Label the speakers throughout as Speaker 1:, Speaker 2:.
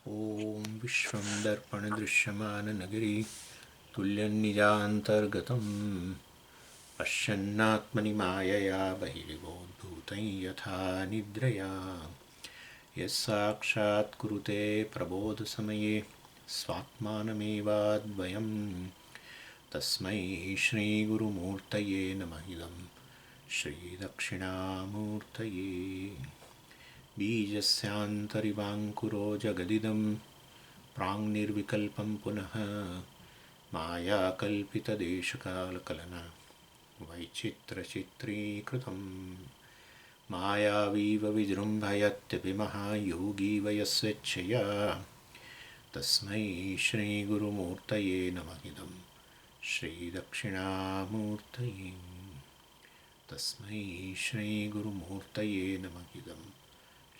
Speaker 1: ॐ विश्वं दर्पणदृश्यमाननगरी तुल्यन्निजान्तर्गतं पश्यन्नात्मनि मायया बहिर्गोद्भूतं यथा निद्रया यस्साक्षात् कुरुते प्रबोधसमये स्वात्मानमेवाद्वयं तस्मै श्रीगुरुमूर्तये नमः इदं श्रीदक्षिणामूर्तये बीजस्यान्तरिवाङ्कुरो जगदिदं प्राङ्निर्विकल्पं पुनः मायाकल्पितदेशकालकलना वैचित्रचित्रीकृतं मायावीव विजृम्भयत्यपि महायोगी वयस्वेच्छया तस्मै श्रीगुरुमूर्तये नमः इदं श्रीदक्षिणामूर्तये तस्मै श्रीगुरुमूर्तये नमः इदं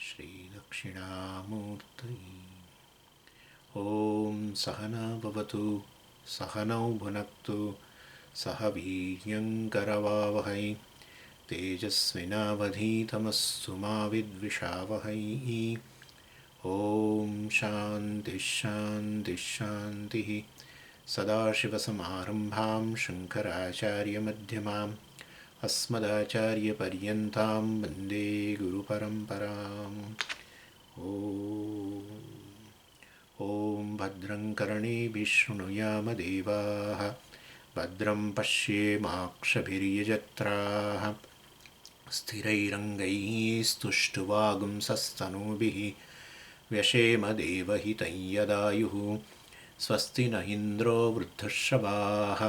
Speaker 1: श्रीदक्षिणामूर्तये। ॐ सहना भवतु सहनौ भुनक्तु सह वीर्यङ्करवावहै तेजस्विनावधीतमस्तु मा विद्विषावहै। ॐ शान्तिः शान्तिः शान्तिः। सदाशिवसमारम्भां शङ्कराचार्यमध्यमाम् अस्मदाचार्यपर्यन्तां वन्दे गुरुपरम्पराम्। ॐ भद्रं कर्णेभिः शृणुयाम देवाः भद्रं पश्येमाक्षभिर्यजत्राः स्थिरैरङ्गैः स्तुष्टुवागुंसस्तनूभिः व्यशेम देवहितं यदायुः। स्वस्ति न इन्द्रो वृद्धश्रवाः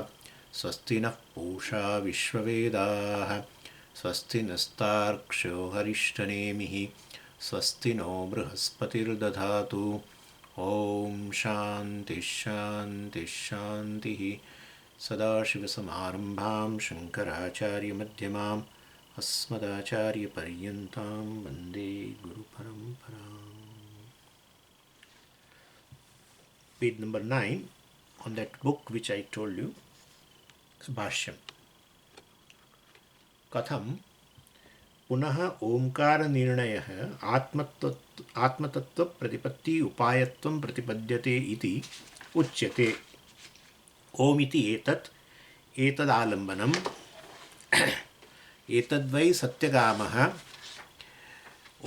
Speaker 1: स्वस्ति नः पूषा विश्ववेदाः स्वस्ति नस्तार्क्ष्यो हरिष्ठनेमिः स्वस्ति नो बृहस्पतिर्दधातु। ॐ शान्तिः शान्तिः शान्तिः। सदाशिवसमारम्भां शङ्कराचार्यमध्यमाम् अस्मदाचार्यपर्यन्तां वन्दे गुरुपरम्पराम्। Page number 9 on that book which I told you, Bhāṣyam. कथं पुनः ओंकार निर्णयः आत्मतत्व प्रतिपत्ति उपायत्वं प्रतिपद्यते इति उच्यते। ओमिति एतदालम्बनम् एतद्वै सत्यकामः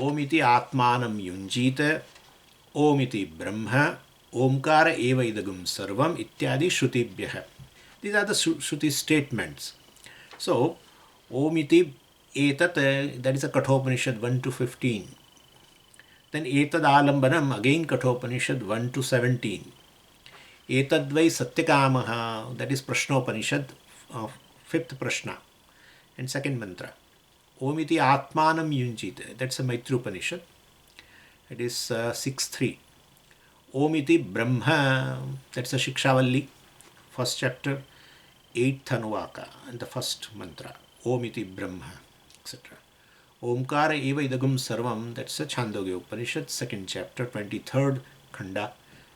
Speaker 1: ओमिति आत्मानं युञ्जीत ओमिति ब्रह्म ओंकार एव इदगं सर्वम् इत्यादि श्रुतिभ्यः. These are the Shruti statements. So, Om iti etat, that is a Kathopanishad 1 to 15. Then etad alambanam, again Kathopanishad 1 to 17. Etadvai satyakamaha, that is Prashnopanishad, 5th Prashna and 2nd mantra. Om iti atmanam yunjita, that's a Maitrupanishad. It is 6.3. Om iti brahma, that's a Shikshavalli, 1st chapter, 8th Anuvaka and the 1st mantra. Om iti brahma, etc. Omkara eva idagam sarvam, that's a Chandogya Upanishad, 2nd chapter, 23rd khanda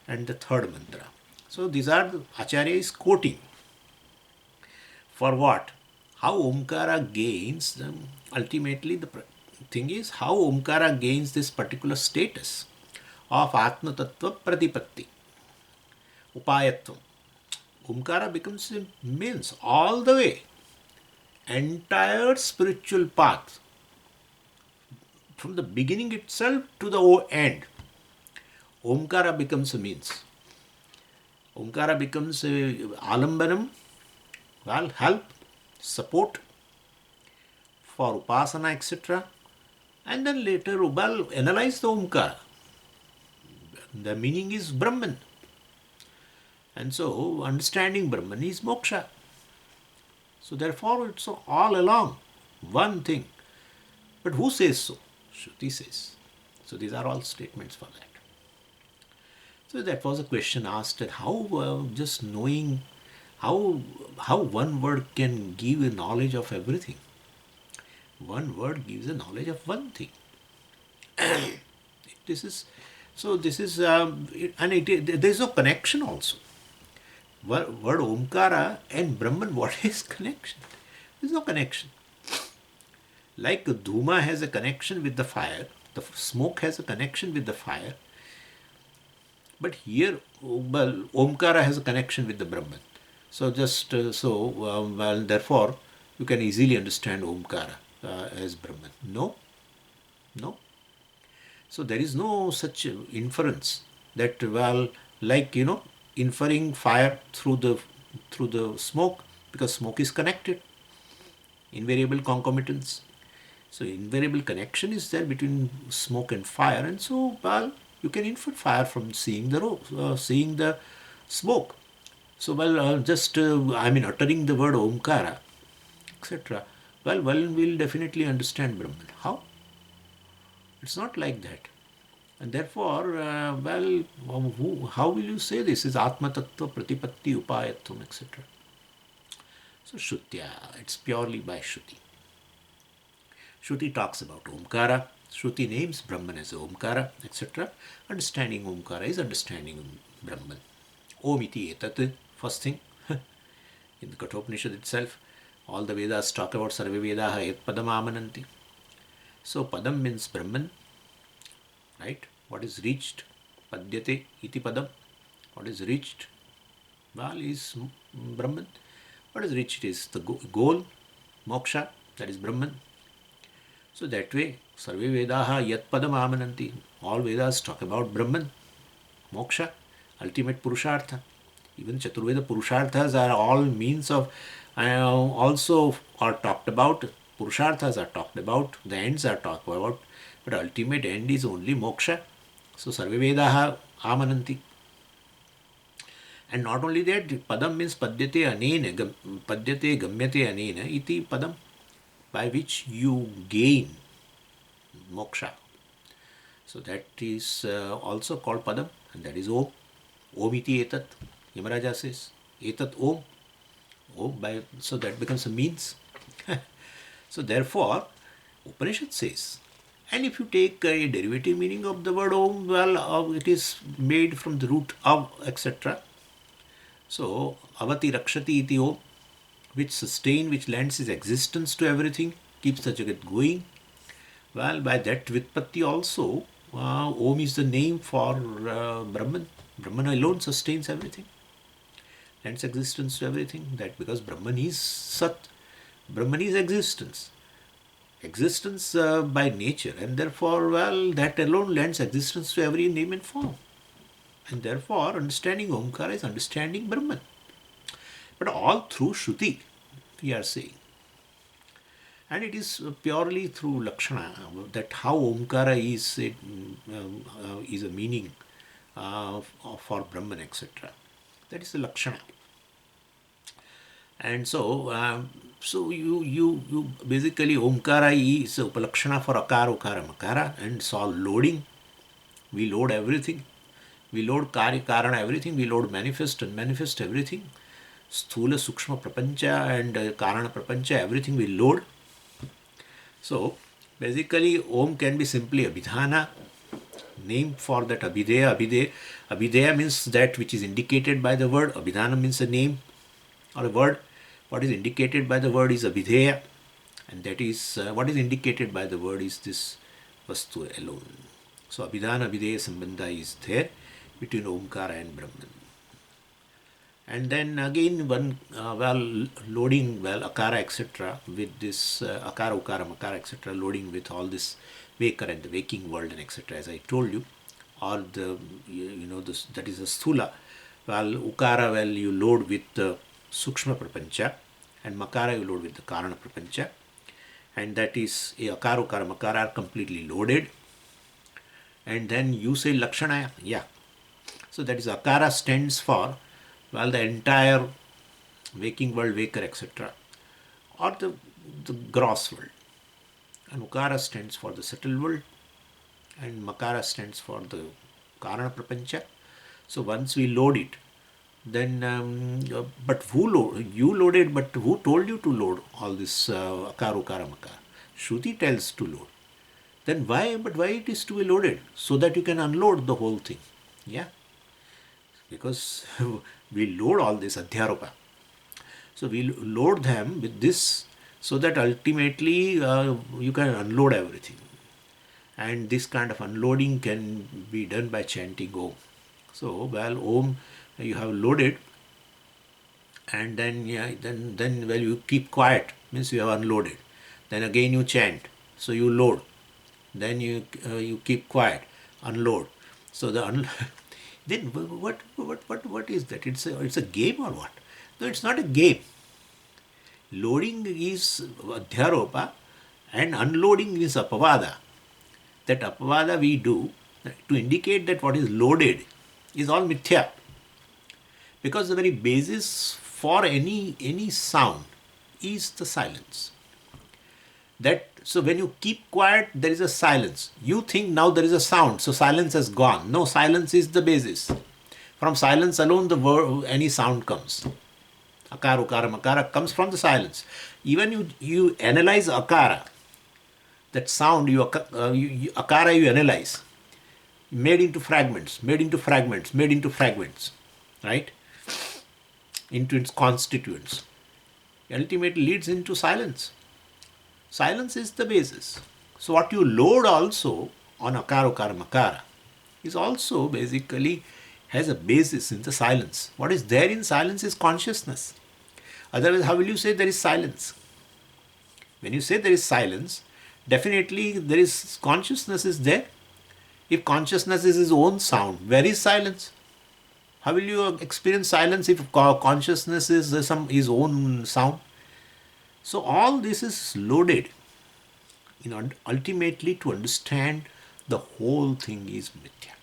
Speaker 1: and the 3rd mantra. So these are the Acharya is quoting. For what? How Omkara gains, ultimately the thing is how Omkara gains this particular status of Atma Tattva Pratipatti, Upayatvam. Omkara becomes a means all the way, entire spiritual path, from the beginning itself to the end. Omkara becomes a means. Omkara becomes a alambanam, well, help, support for upasana, etc. And then later, well, analyze the Omkara. The meaning is Brahman. And so, understanding Brahman is moksha. So, therefore, it's all along one thing. But who says so? Śruti says. So, these are all statements for that. So, that was a question asked that how just knowing, how one word can give a knowledge of everything. One word gives a knowledge of one thing. This is, and there is no connection also. Word Omkara and Brahman, what is connection? There is no connection. Like Dhuma has a connection with the fire, the smoke has a connection with the fire. But here, well, Omkara has a connection with the Brahman. So therefore, you can easily understand Omkara as Brahman. No, no. So there is no such inference that, well, like, inferring fire through the smoke, because smoke is connected. Invariable concomitance. So invariable connection is there between smoke and fire, and so, well, you can infer fire from seeing the smoke. So, well, uttering the word Omkara, etc. Well, one will definitely understand Brahman. How? It's not like that. And therefore, how will you say this is Atma Tattva Pratipatti Upayatvam, etc. So, Shrutya, it's purely by Shruti. Shruti talks about Omkara. Shruti names Brahman as Omkara, etc. Understanding Omkara is understanding Brahman. Om iti etat, first thing, in the Quotations itself, all the Vedas talk about Sarve Vedaha et padam amananti. So padam means Brahman, right? What is reached? Padyate iti padam. What is reached? Well, is Brahman. What is reached is the goal, moksha, that is Brahman. So that way, Sarve Vedaha yat padam amananti. All Vedas talk about Brahman, moksha, ultimate purushartha. Even Chaturveda purusharthas are all means of, also are talked about. Purusharthas are talked about, the ends are talked about, but ultimate end is only moksha. So Sarve Vedaha amananti. And not only that, padam means padyate anena, padyate gamyate anena iti padam, by which you gain moksha. So that is also called padam, and that is Om. Om iti etat. Yamaraja says, etat Om. Om, so that becomes a means. So therefore, Upanishad says, and if you take a derivative meaning of the word Om, well, it is made from the root of, etc. So, avati rakshati iti Om, which sustain, which lends its existence to everything, keeps the jagat going. Well, by that Vitpatti also, Om is the name for Brahman. Brahman alone sustains everything, lends existence to everything. That because Brahman is Sat, Brahman is existence. Existence by nature, and therefore, well, that alone lends existence to every name and form. And therefore, understanding Omkara is understanding Brahman. But all through Shruti, we are saying. And it is purely through lakṣaṇā that how Omkara is a meaning for Brahman, etc. That is the lakṣaṇā. And so, you basically, Omkara is a upalakṣana for akara, ukara, makara, and it's all loading. We load everything. We load karya, karana, everything. We load manifest and manifest everything. Sthula, sukshma, prapancha and karana, prapancha, everything we load. So, basically, Om can be simply abhidhāna, name for that abhidhā. Abhidhā means that which is indicated by the word. Abhidhāna means a name or a word. What is indicated by the word is abhidhā, and that is what is indicated by the word is this vastu alone. So abhidhāna abhidhaya sambandha is there between Omkara and Brahman. And then again one loading akara, etc. with this akara, ukara, makara, etc. loading with all this waker and the waking world and etc. as I told you, or the this, that is a sthula. Ukara, you load with the sukshma prapancha, and makara you load with the karana prapancha, and that is a akara, ukara, makara are completely loaded. And then you say lakṣaṇā, yeah. So that is akara stands for the entire waking world, waker, etc. or the gross world. And ukara stands for the subtle world, and makara stands for the karana prapancha. So once we load it, then but you loaded, but who told you to load all this akara, ukara, makara? Shruti tells to load. Then why it is to be loaded? So that you can unload the whole thing. Yeah. Because we load all this adhyāropa. So we load them with this so that ultimately you can unload everything. And this kind of unloading can be done by chanting Om. So, well, Om you have loaded, and then well, you keep quiet, means you have unloaded. Then again you chant, so you load. Then you keep quiet, unload. So then what is that? It's a game or what? No, it's not a game. Loading is adhyaropa and unloading is apavada. That apavada we do to indicate that what is loaded is all mithya. Because the very basis for any sound is the silence. So when you keep quiet, there is a silence. You think now there is a sound, so silence has gone. No, silence is the basis. From silence alone, any sound comes. Akara, ukara, makara comes from the silence. Even you analyze akara, that sound, akara you analyze, made into fragments, right? Into its constituents. Ultimately leads into silence. Silence is the basis. So what you load also on akara, ukara, makara is also basically has a basis in the silence. What is there in silence is consciousness. Otherwise, how will you say there is silence? When you say there is silence, definitely there is consciousness is there. If consciousness is its own sound, where is silence? How will you experience silence if consciousness is his own sound? So all this is loaded, ultimately to understand the whole thing is mithya.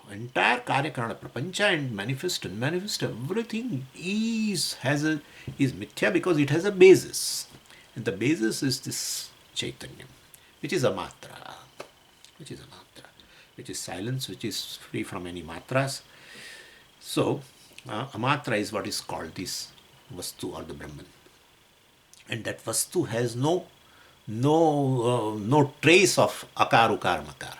Speaker 1: The entire karyakarana prapancha and manifest, everything is mithya because it has a basis. And the basis is this Chaitanya, which is Amatra, which is silence, which is free from any matras. So Amatra is what is called this Vastu or the Brahman, and that Vastu has no trace of akar, ukar, makar.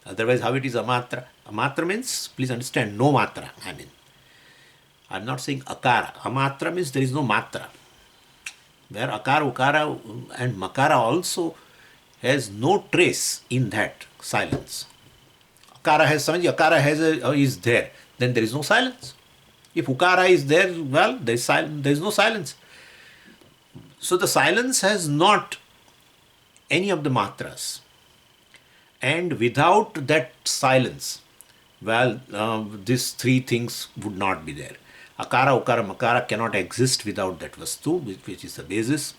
Speaker 1: Otherwise, how it is Amatra? Amatra means, please understand, no matra. I'm not saying akara. Amatra means there is no matra. Where akara, ukara, and makara also has no trace in that silence. Akara has is there, then there is no silence. If ukara is there, well, there is no silence. So the silence has not any of the matras. And without that silence, well, these three things would not be there. Akara, ukara, makara cannot exist without that vastu, which is the basis,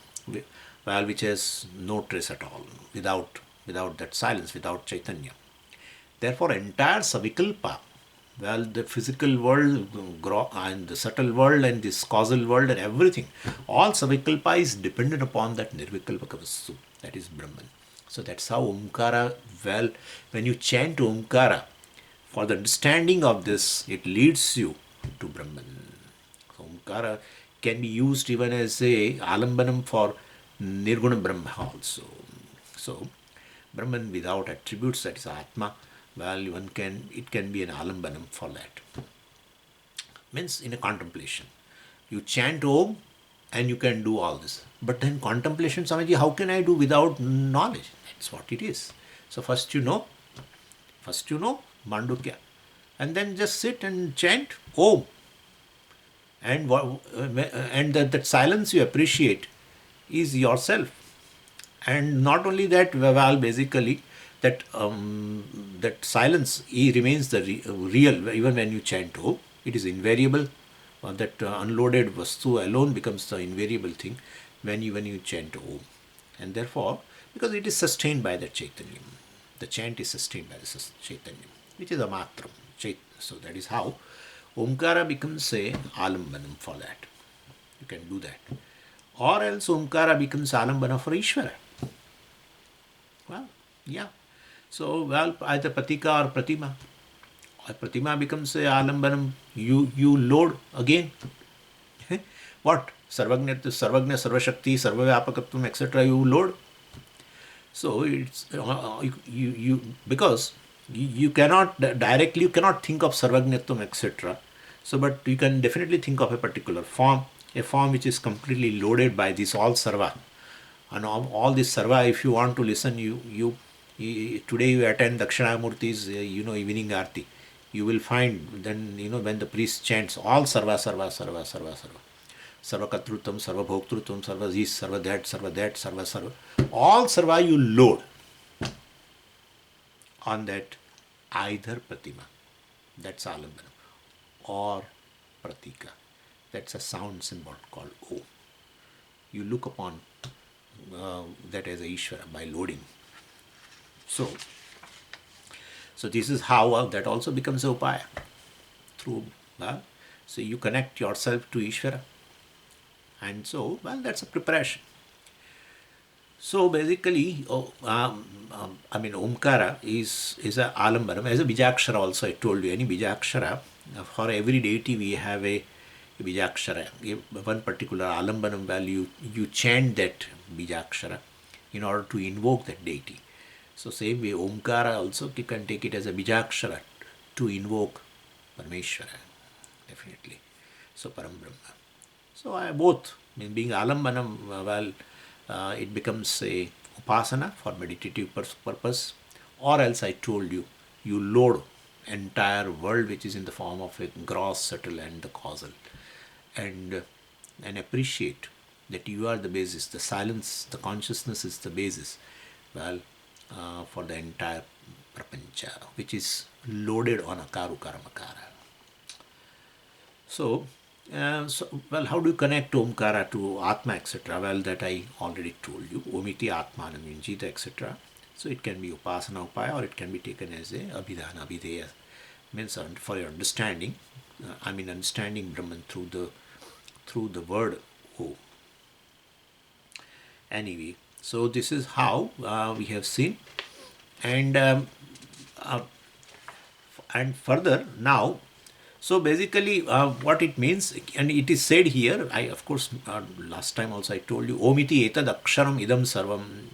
Speaker 1: well, which has no trace at all, without that silence, without Chaitanya. Therefore, entire savikalpa, well, the physical world and the subtle world and this causal world and everything, all savikalpa is dependent upon that nirvikalpaka vastu, that is Brahman. So that's how Omkara, well, when you chant Omkara, for the understanding of this, it leads you to Brahman. So Omkara can be used even as a alambanam for Nirguna Brahma also. So Brahman without attributes, that is Atma, well, it can be an alambanam for that. Means in a contemplation. You chant Om and you can do all this. But then contemplation, Swamiji, how can I do without knowledge? That's what it is. So first you know Mandukya. And then just sit and chant Om. And that silence you appreciate is yourself. And not only that, well, basically, that silence remains the real even when you chant Om. It is invariable. That unloaded vastu alone becomes the invariable thing when you chant Om. And therefore, because it is sustained by the Chaitanya, the chant is sustained by the Chaitanya, which is Amatra. So that is how Omkara becomes a alambanam for that. You can do that. Or else Omkara becomes alambana for Ishvara. Well, yeah. So, well, either Pratīka or Pratimā. Or Pratimā becomes a alambanam. You load again. What? Sarvagnya, Sarvashakti, Sarvavyapakatvam, etc. You load. So it's because you cannot directly, you cannot think of Sarvagnyatvam, etc. So, but you can definitely think of a particular form, a form which is completely loaded by this all sarva. And all this sarva, if you want to listen, you Today you attend Dakshina Murti's, evening Aarti. You will find then, when the priest chants all Sarva, Sarva, Sarva, Sarva, Sarva. Sarva Katrutvam, Sarva Bhoktrutvam, Sarva this, Sarva that, Sarva that, Sarva Sarva. All Sarva you load on that either Pratima, that's Alambana, or Pratīka, that's a sound symbol called O. You look upon that as a Ishvara by loading. So this is how that also becomes a upaya through. So you connect yourself to Ishvara, and so that's a preparation. So basically, Omkara is a alambana. As a bijakshara also, I told you, any bijakshara, for every deity we have a bijakshara. One particular alambanam value, you chant that bijakshara in order to invoke that deity. So same way, Omkara also, you can take it as a bijakshara to invoke Parameshwara, definitely. So Param Brahma. So both, being alambanam, it becomes a upasana for meditative purpose, or else I told you, you load entire world which is in the form of a gross, subtle and the causal, and appreciate that you are the basis, the silence, the consciousness is the basis, for the entire prapancha, which is loaded on akaru karamakara. So, how do you connect Omkara to Atma, etc.? Well, that I already told you. Omiti Atmanam Yunjita, etc. So it can be upasana upaya, or it can be taken as a abhidhā, abhidheya. Means for your understanding, understanding Brahman through the word O. Anyway, so this is how we have seen, and further now. So basically, what it means, and it is said here, of course, last time also I told you, Omiti etad aksharam idam sarvam.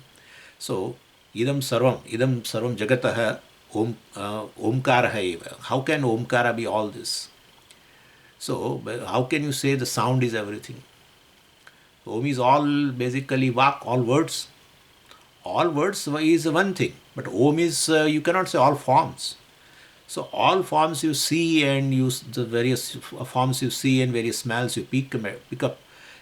Speaker 1: So, idam sarvam jagataha omkaraha eva. How can omkara be all this? So, how can you say the sound is everything? Om is all basically vak, all words. All words is one thing, but Om is, you cannot say all forms. So all forms you see, and the various forms you see and various smells you pick up,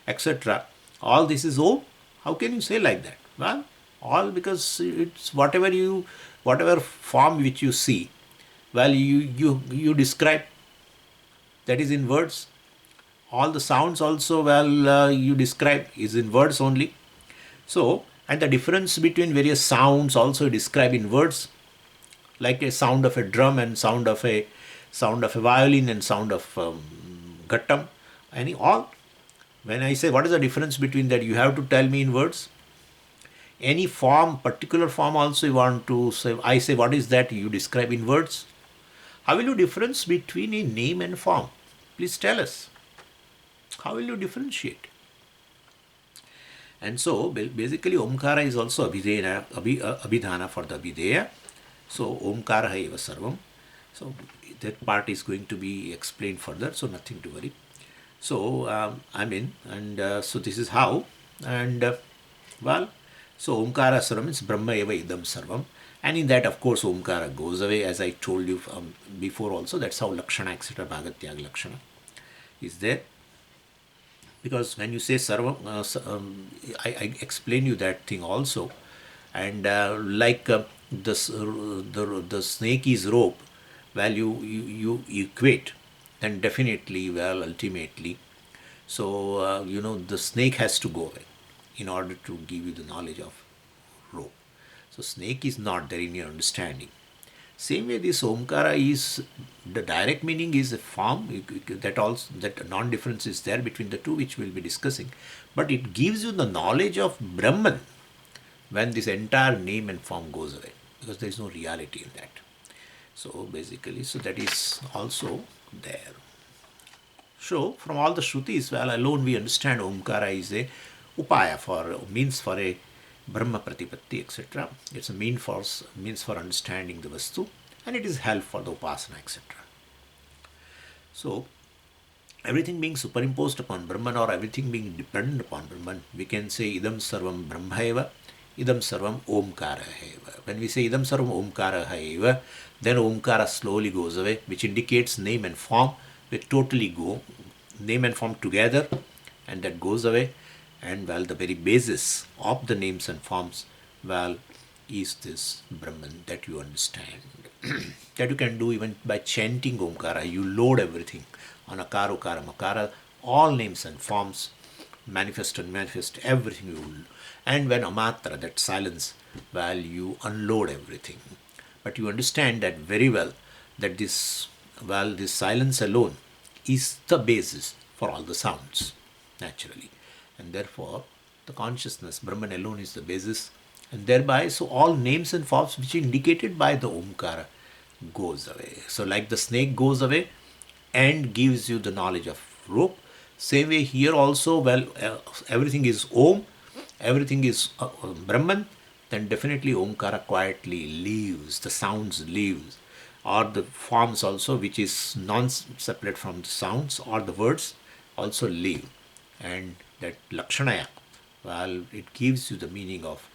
Speaker 1: etc. All this is Om. How can you say like that? Well, all because it's whatever form which you see, you describe. That is in words. All the sounds also, you describe is in words only. So, and the difference between various sounds also describe in words, like a sound of a drum and sound of a violin and sound of ghattam. All. When I say what is the difference between that, you have to tell me in words. Any form, particular form also you want to say, I say what is that, you describe in words. How will you difference between a name and form? Please tell us. How will you differentiate? And so basically Omkara is also abhidhana for the abhidheya. So Omkara eva sarvam. So that part is going to be explained further, so nothing to worry. So so this is how, and so Omkara sarvam means Brahma eva idam sarvam, and in that of course Omkara goes away, as I told you before also. That's how lakṣaṇā, etc. bhagatyag lakṣaṇā is there. Because when you say sarvam, I explain you that thing also, and like the snake is rope, you equate, then definitely, ultimately, so the snake has to go away in order to give you the knowledge of rope. So snake is not there in your understanding. Same way, this Omkara is, the direct meaning is a form, that non-difference is there between the two, which we'll be discussing. But it gives you the knowledge of Brahman when this entire name and form goes away, because there is no reality in that. So basically, so that is also there. So from all the Shrutis, alone we understand Omkara is a upaya, means for a Brahma Pratipatti, etc. It's a means for understanding the Vastu, and it is help for the upasana, etc. So everything being superimposed upon Brahman, or everything being dependent upon Brahman, we can say idam sarvam brahma eva. idam sarvam omkaraha eva. When we say idam sarvam omkaraha eva, then omkara slowly goes away, which indicates name and form will totally go, name and form together, and that goes away. And well, the very basis of the names and forms, well, is this Brahman that you understand. That you can do even by chanting Omkara. You load everything on Akara, Ukara, Makara, all names and forms, manifest and manifest, everything you will. And when Amatra, that silence, well, you unload everything. But you understand that very well, that this silence alone is the basis for all the sounds, naturally. And therefore, the consciousness, Brahman alone is the basis. And thereby, so all names and forms which are indicated by the Omkara goes away. So like the snake goes away and gives you the knowledge of rope, same way here also, well, everything is Om, everything is Brahman, then definitely Omkara quietly leaves, the sounds leaves, or the forms also which is non-separate from the sounds or the words also leave. And that lakṣaṇā, well, it gives you the meaning of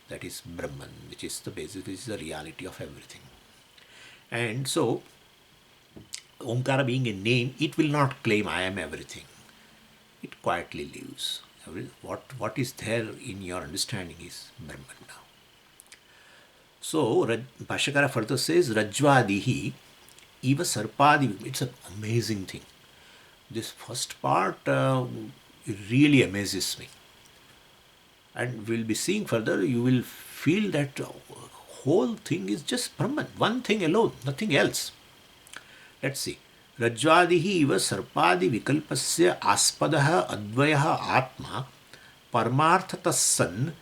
Speaker 1: that is Brahman, which is the basis, which is the reality of everything. And so, Omkara being a name, it will not claim I am everything. It quietly lives. What is there in your understanding is Brahman now. So, Bhashyakara further says, Rajvadihi eva sarpadi. It's an amazing thing. This first part it really amazes me. And we'll be seeing further, you will feel that whole thing is just Brahman, one thing alone, nothing else. Let's see. Rajvadihi iva sarpadi vikalpasya aspadaha advayaha atma parmarthatas san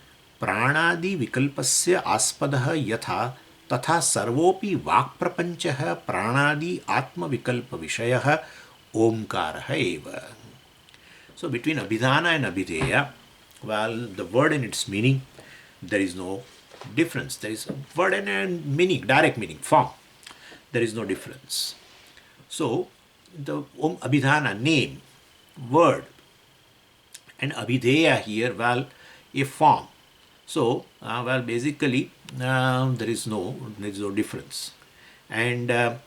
Speaker 1: pranadi vikalpasya aspadaha yatha tatha sarvopi vakprapanchaha pranadi atma vikalpa vishayah omkaraha eva. So between abhidhāna and abhidheya, well, the word and its meaning, there is no difference. There is a word and meaning, direct meaning, form. There is no difference. So, the abhidhāna, name, word, and abhidheya here, well, a form. So, well, basically, there is no difference. And, and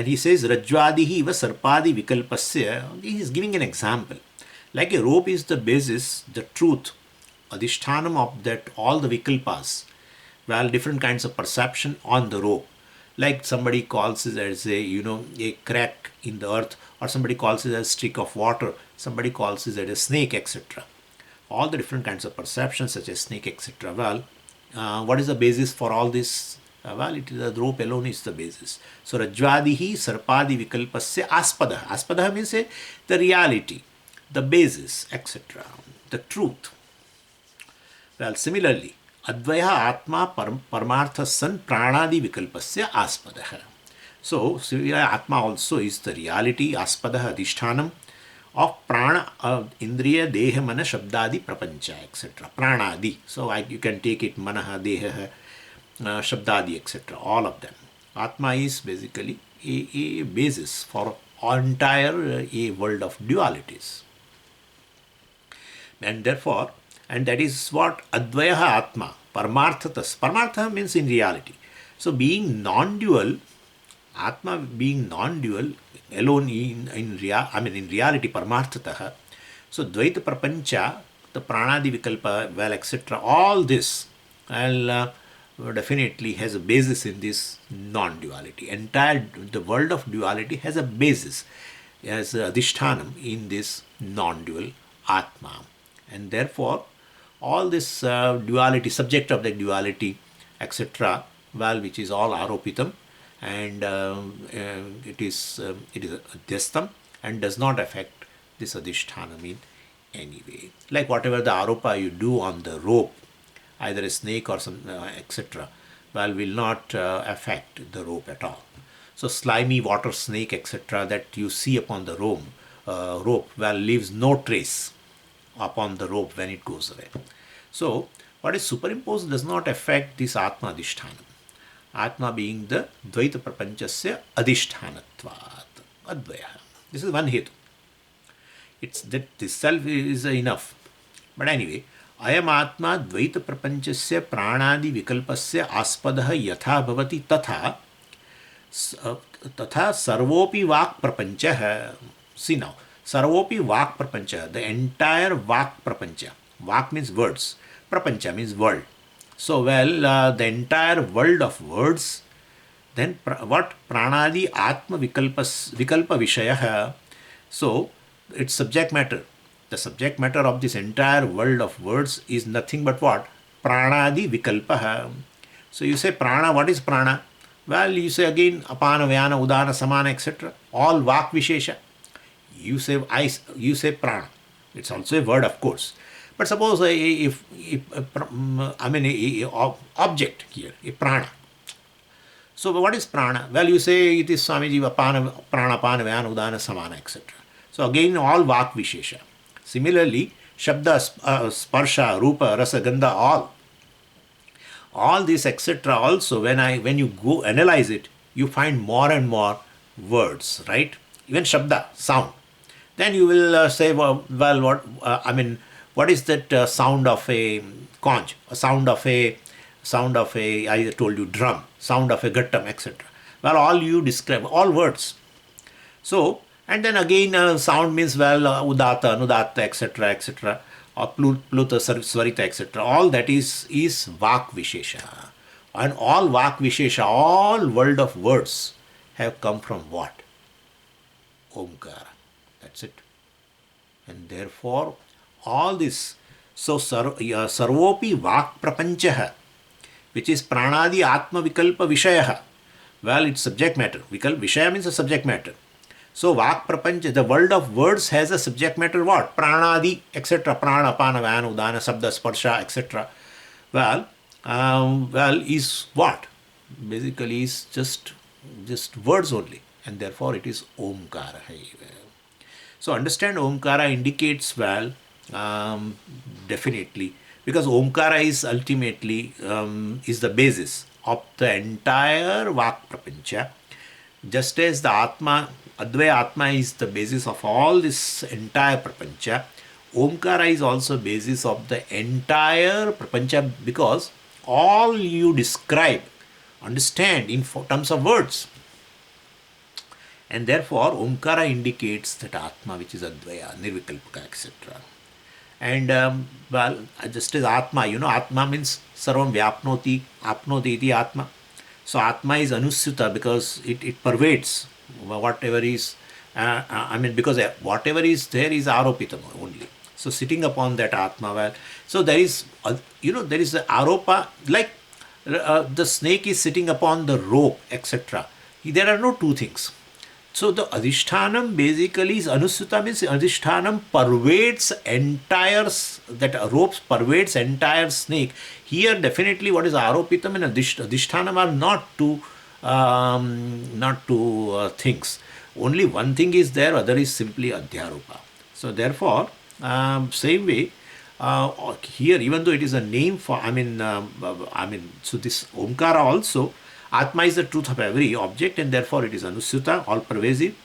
Speaker 1: he says, Rajvadihi va sarpadi vikalpasya. He is giving an example. Like a rope is the basis, the truth, adhishthanam of that all the vikalpas, well, different kinds of perception on the rope. Like somebody calls it as a crack in the earth, or somebody calls it as a streak of water, somebody calls it as a snake, etc. All the different kinds of perceptions such as snake, etc. Well, what is the basis for all this? Well, it is the rope alone is the basis. So, Rajvadihi sarpadi vikalpasya aspada. Aspada means the reality, the basis, etc., the truth. Well, similarly, Advaya Atma Paramartha San Pranadi Vikalpasya Aspadaha. So, Atma also is the reality, Aspadaha, Adhishthanam of Prana, Indriya, Deha, Mana, Shabdadi, Prapancha, etc. Pranadi. So, you can take it Manaha, Deha, Shabdadi, etc. All of them. Atma is basically a basis for entire a world of dualities. And therefore, and that is what Advayaha Atma, Paramarthatas. Paramartha means in reality. So being non-dual, Atma being non-dual, alone in reality, Paramarthataha. So Dvaita Prapancha, the Pranadi Vikalpa, well, etc. All this, definitely has a basis in this non-duality. The world of duality has a basis, as Adhishthanam in this non-dual Atma. And therefore, all this duality, subject of the duality, etc., well, which is all aropitam, and it is adhyastam and does not affect this adhishthanam in any way. Like whatever the aropa you do on the rope, either a snake or some etc., well, will not affect the rope at all. So slimy water snake, etc., that you see upon the rope, well, leaves no trace upon the rope when it goes away. So, what is superimposed does not affect this Atma Adhishthanam. Atma being the Dvaita Prapanchasya Adhishthanatvat, Advaya. This is one hetu. It's that this self is enough. But anyway, ayam atma dvaita prapanchasya pranadi vikalpasya aspadah yatha bhavati tatha tatha sarvopi vak prapanchah. See now, sarvopi vak prapanchah, the entire vak prapancha. Vak means words, prapancha means world. So, the entire world of words, then what? Pranadi atma vikalpa vishayah. So, its subject matter. The subject matter of this entire world of words is nothing but what? Pranadi vikalpaha. So you say prana, what is prana? Well, you say again apana, vyana, udana, samana, etc. All vak vishesha. You say prana. It's also a word, of course. But suppose object here, a prana. So what is prana? Well, you say it is Swamiji apana, prana, apana, vyana, udana, samana, etc. So again all vak vishesha. Similarly, śabda, sparsha, rupa, rasa, gandha, all this etc. also, when you go analyze it, you find more and more words, right? Even shabda, sound. Then you will say, what is that sound of a conch, a sound of a, I told you, drum, sound of a gattam, etc. Well, all you describe, all words. So, and then again, sound means, udata, anudata, etc., etc., or pluta, swarita, etc. All that is vak vishesha. And all vak vishesha, all world of words have come from what? Omkara. That's it. And therefore, all this, so sarvopi vak prapanchaha, which is pranadi atma vikalpa vishayah. Well, it's subject matter. Vishaya means a subject matter. So, vak prapancha, the world of words has a subject matter what? Pranadi, etc. Prana, apana, vyana, udana, sabda, sparsha, etc. Well, is what? Basically, is just words only. And therefore, it is Omkara. So, understand Omkara indicates, definitely. Because Omkara is ultimately, is the basis of the entire vak prapancha. Just as the Atma, Advaita Atma is the basis of all this entire prapancha, Omkara is also basis of the entire prapancha, because all you describe, understand in terms of words. And therefore, Omkara indicates that Atma, which is Advaita, Nirvikalpaka, etc. And just as Atma, Atma means Sarvam Vyapnoti, Apnoti iti Atma. So Atma is Anusyuta because it pervades whatever is, because whatever is there is Aropitam only. So sitting upon that Atma, so there is, there is the Aropa, like the snake is sitting upon the rope, etc. There are no two things. So the Adhishthanam basically is Anusyuta, means Adhishthanam pervades entire, that ropes pervades entire snake. Here definitely what is Aropitam and Adhishthanam are not two things. Only one thing is there, other is simply Adhyaropa. So therefore, same way, here even though it is a name for, so this Omkara also, Atma is the truth of every object, and therefore it is Anusyuta, all pervasive.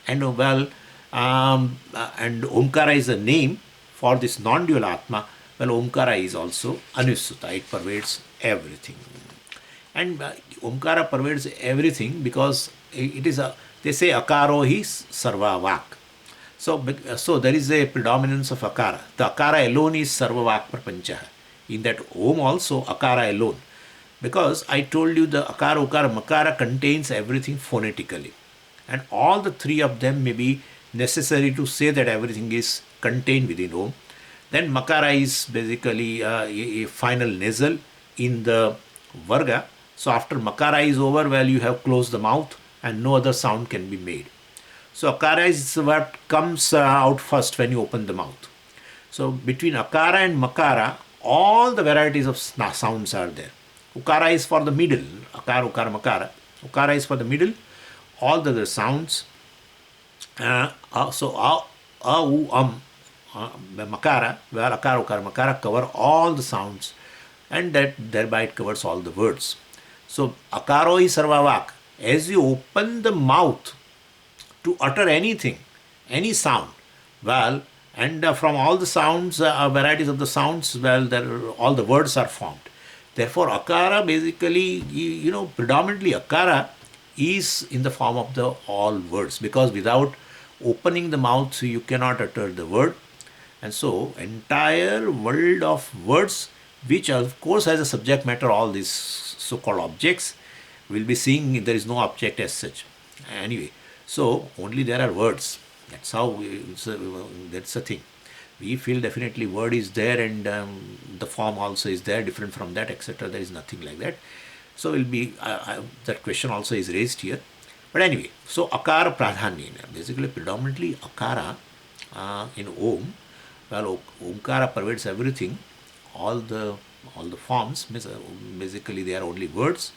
Speaker 1: And and Omkara is a name for this non-dual Atma. Well, Omkara is also Anusyuta, it pervades everything. And Omkara pervades everything because it is they say Akaro hi sarva vak. So there is a predominance of Akara. The Akara alone is sarva vak prapancha. In that Om also Akara alone. Because I told you the Akara, Ukara, Makara contains everything phonetically. And all the three of them may be necessary to say that everything is contained within Om. Then Makara is basically a final nasal in the Varga. So after Makara is over, you have closed the mouth and no other sound can be made. So Akara is what comes out first when you open the mouth. So between Akara and Makara, all the varieties of sounds are there. Ukara is for the middle, Akara, Ukara, Makara. Ukara is for the middle, all the other sounds. So Makara, where Akara, Ukara, Makara cover all the sounds, and that thereby it covers all the words. So Akaro is sarvavak. As you open the mouth to utter anything, any sound, And from all the sounds, varieties of the sounds, well, all the words are formed. Therefore, akara basically, predominantly akara is in the form of the all words, because without opening the mouth, you cannot utter the word. And so, entire world of words, which of course has a subject matter, all these so-called objects, we'll be seeing there is no object as such. Anyway, so only there are words. That's how that's the thing. We feel definitely word is there, and the form also is there, different from that, etc. There is nothing like that. So will be that question also is raised here. But anyway, so akara pradhanyena, basically predominantly akara in Om. Well, Omkara pervades everything, all the forms. Basically they are only words.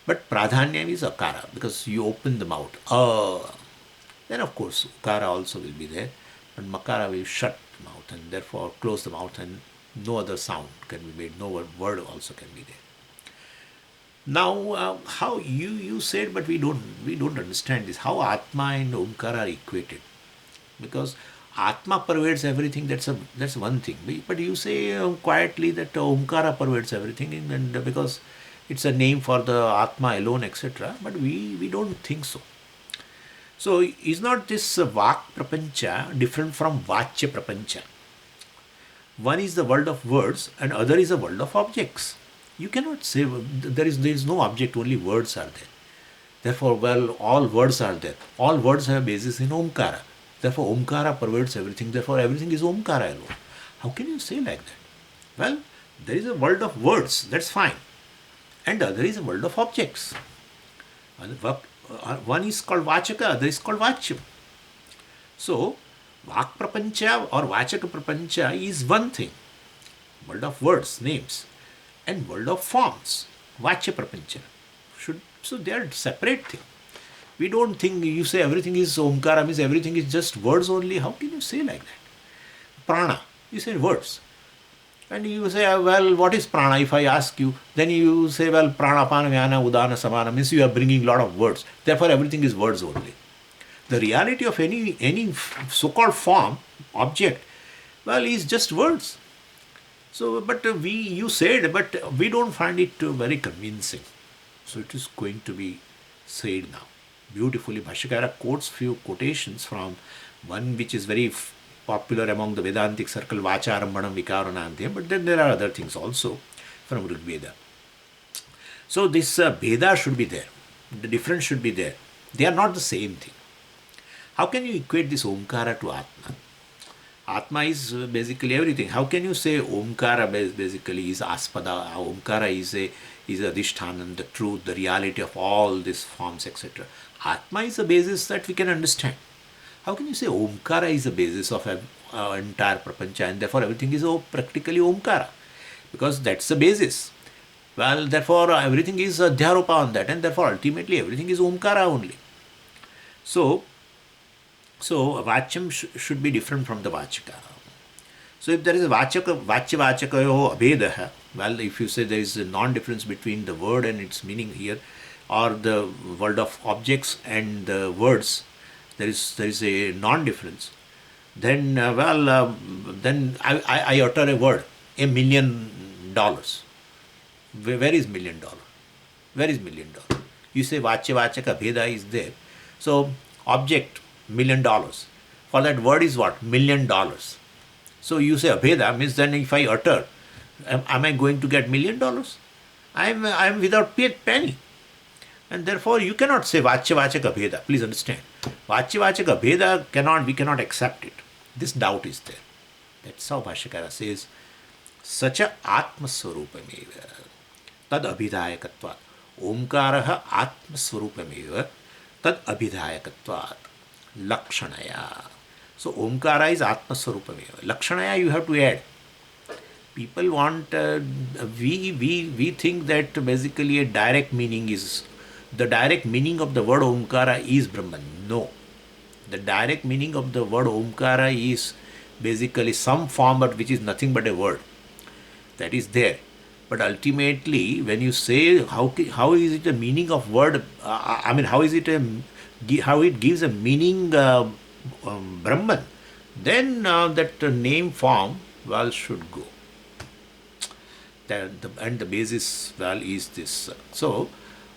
Speaker 1: But pradhanya is akara, because you open the mouth. Then of course ukara also will be there, but makara will shut the mouth and therefore close the mouth, and no other sound can be made, no word also can be there. Now, how you said, but we don't understand this. How Atma and Omkara are equated, because Atma pervades everything. That's one thing. But you say quietly that Omkara pervades everything, and because it's a name for the Atma alone, etc. But we don't think so. So is not this Vak Prapancha different from Vachya Prapancha? One is the world of words and other is the world of objects. You cannot say there is no object, only words are there. Therefore, well, all words are there. All words have a basis in Omkara. Therefore, Omkara pervades everything. Therefore, everything is Omkara alone. How can you say like that? Well, there is a world of words, that's fine. And the other is a world of objects. One is called Vachaka, other is called Vachyam. So, Vak Prapancha or Vachaka Prapancha is one thing. World of words, names. And world of forms, Vachya Prapancha. So they are separate things. We don't think, you say everything is Omkara, means everything is just words only. How can you say like that? Prana, you say words. And you say, well, what is prana? If I ask you, then you say, well, prana, apana, vyana, udana, samana, means you are bringing a lot of words. Therefore, everything is words only. The reality of any so-called form, object, well, is just words. So, but you said, but we don't find it very convincing. So it is going to be said now. Beautifully, Bhashyakara quotes few quotations from one which is very popular among the Vedantic circle, Vacharambanam Vikarananthyam, but then there are other things also from Rig Veda. So this Veda should be there. The difference should be there. They are not the same thing. How can you equate this Omkara to Atma? Atma is basically everything. How can you say Omkara basically is Aspada, Omkara is Adhishthanam, the truth, the reality of all these forms, etc. Atma is the basis that we can understand. How can you say Omkara is the basis of entire Prapancha and therefore everything is practically Omkara? Because that's the basis. Well, therefore everything is Adhyaropa on that, and therefore ultimately everything is Omkara only. So Vachyam should be different from the Vachaka. So if there is a Vachaka, Vachya-Vachakayoho abhidhā, well, if you say there is a non-difference between the word and its meaning here, or the world of objects and the words, there is a non-difference, then then I utter a word, $1 million. Where is $1 million? Where is $1 million? You say Vachya-Vachaka abhidhā is there. So object, $1 million. For that word is what? $1 million. So you say abhidhā means then if I utter, am I going to get $1 million? I am without penny. And therefore you cannot say Vachya-Vachaka abhidhā. Please understand. Vachya-Vachaka abhidhā we cannot accept it. This doubt is there. That's how Bhashyakara says, Sacha Atma-swarupameva tad abhidhāyakatvat. Omkaraha Atma-swarupameva tad abhidhāyakatvat. Lakṣaṇaya. So Omkara is Atma-swarupameva. Lakṣaṇaya you have to add. People want, we think that basically a direct meaning is, the direct meaning of the word Omkara is Brahman. No. The direct meaning of the word Omkara is basically some form but which is nothing but a word. That is there. But ultimately when you say how is it a meaning of word, how it gives a meaning Brahman, then that name form should go. And the basis is this. So,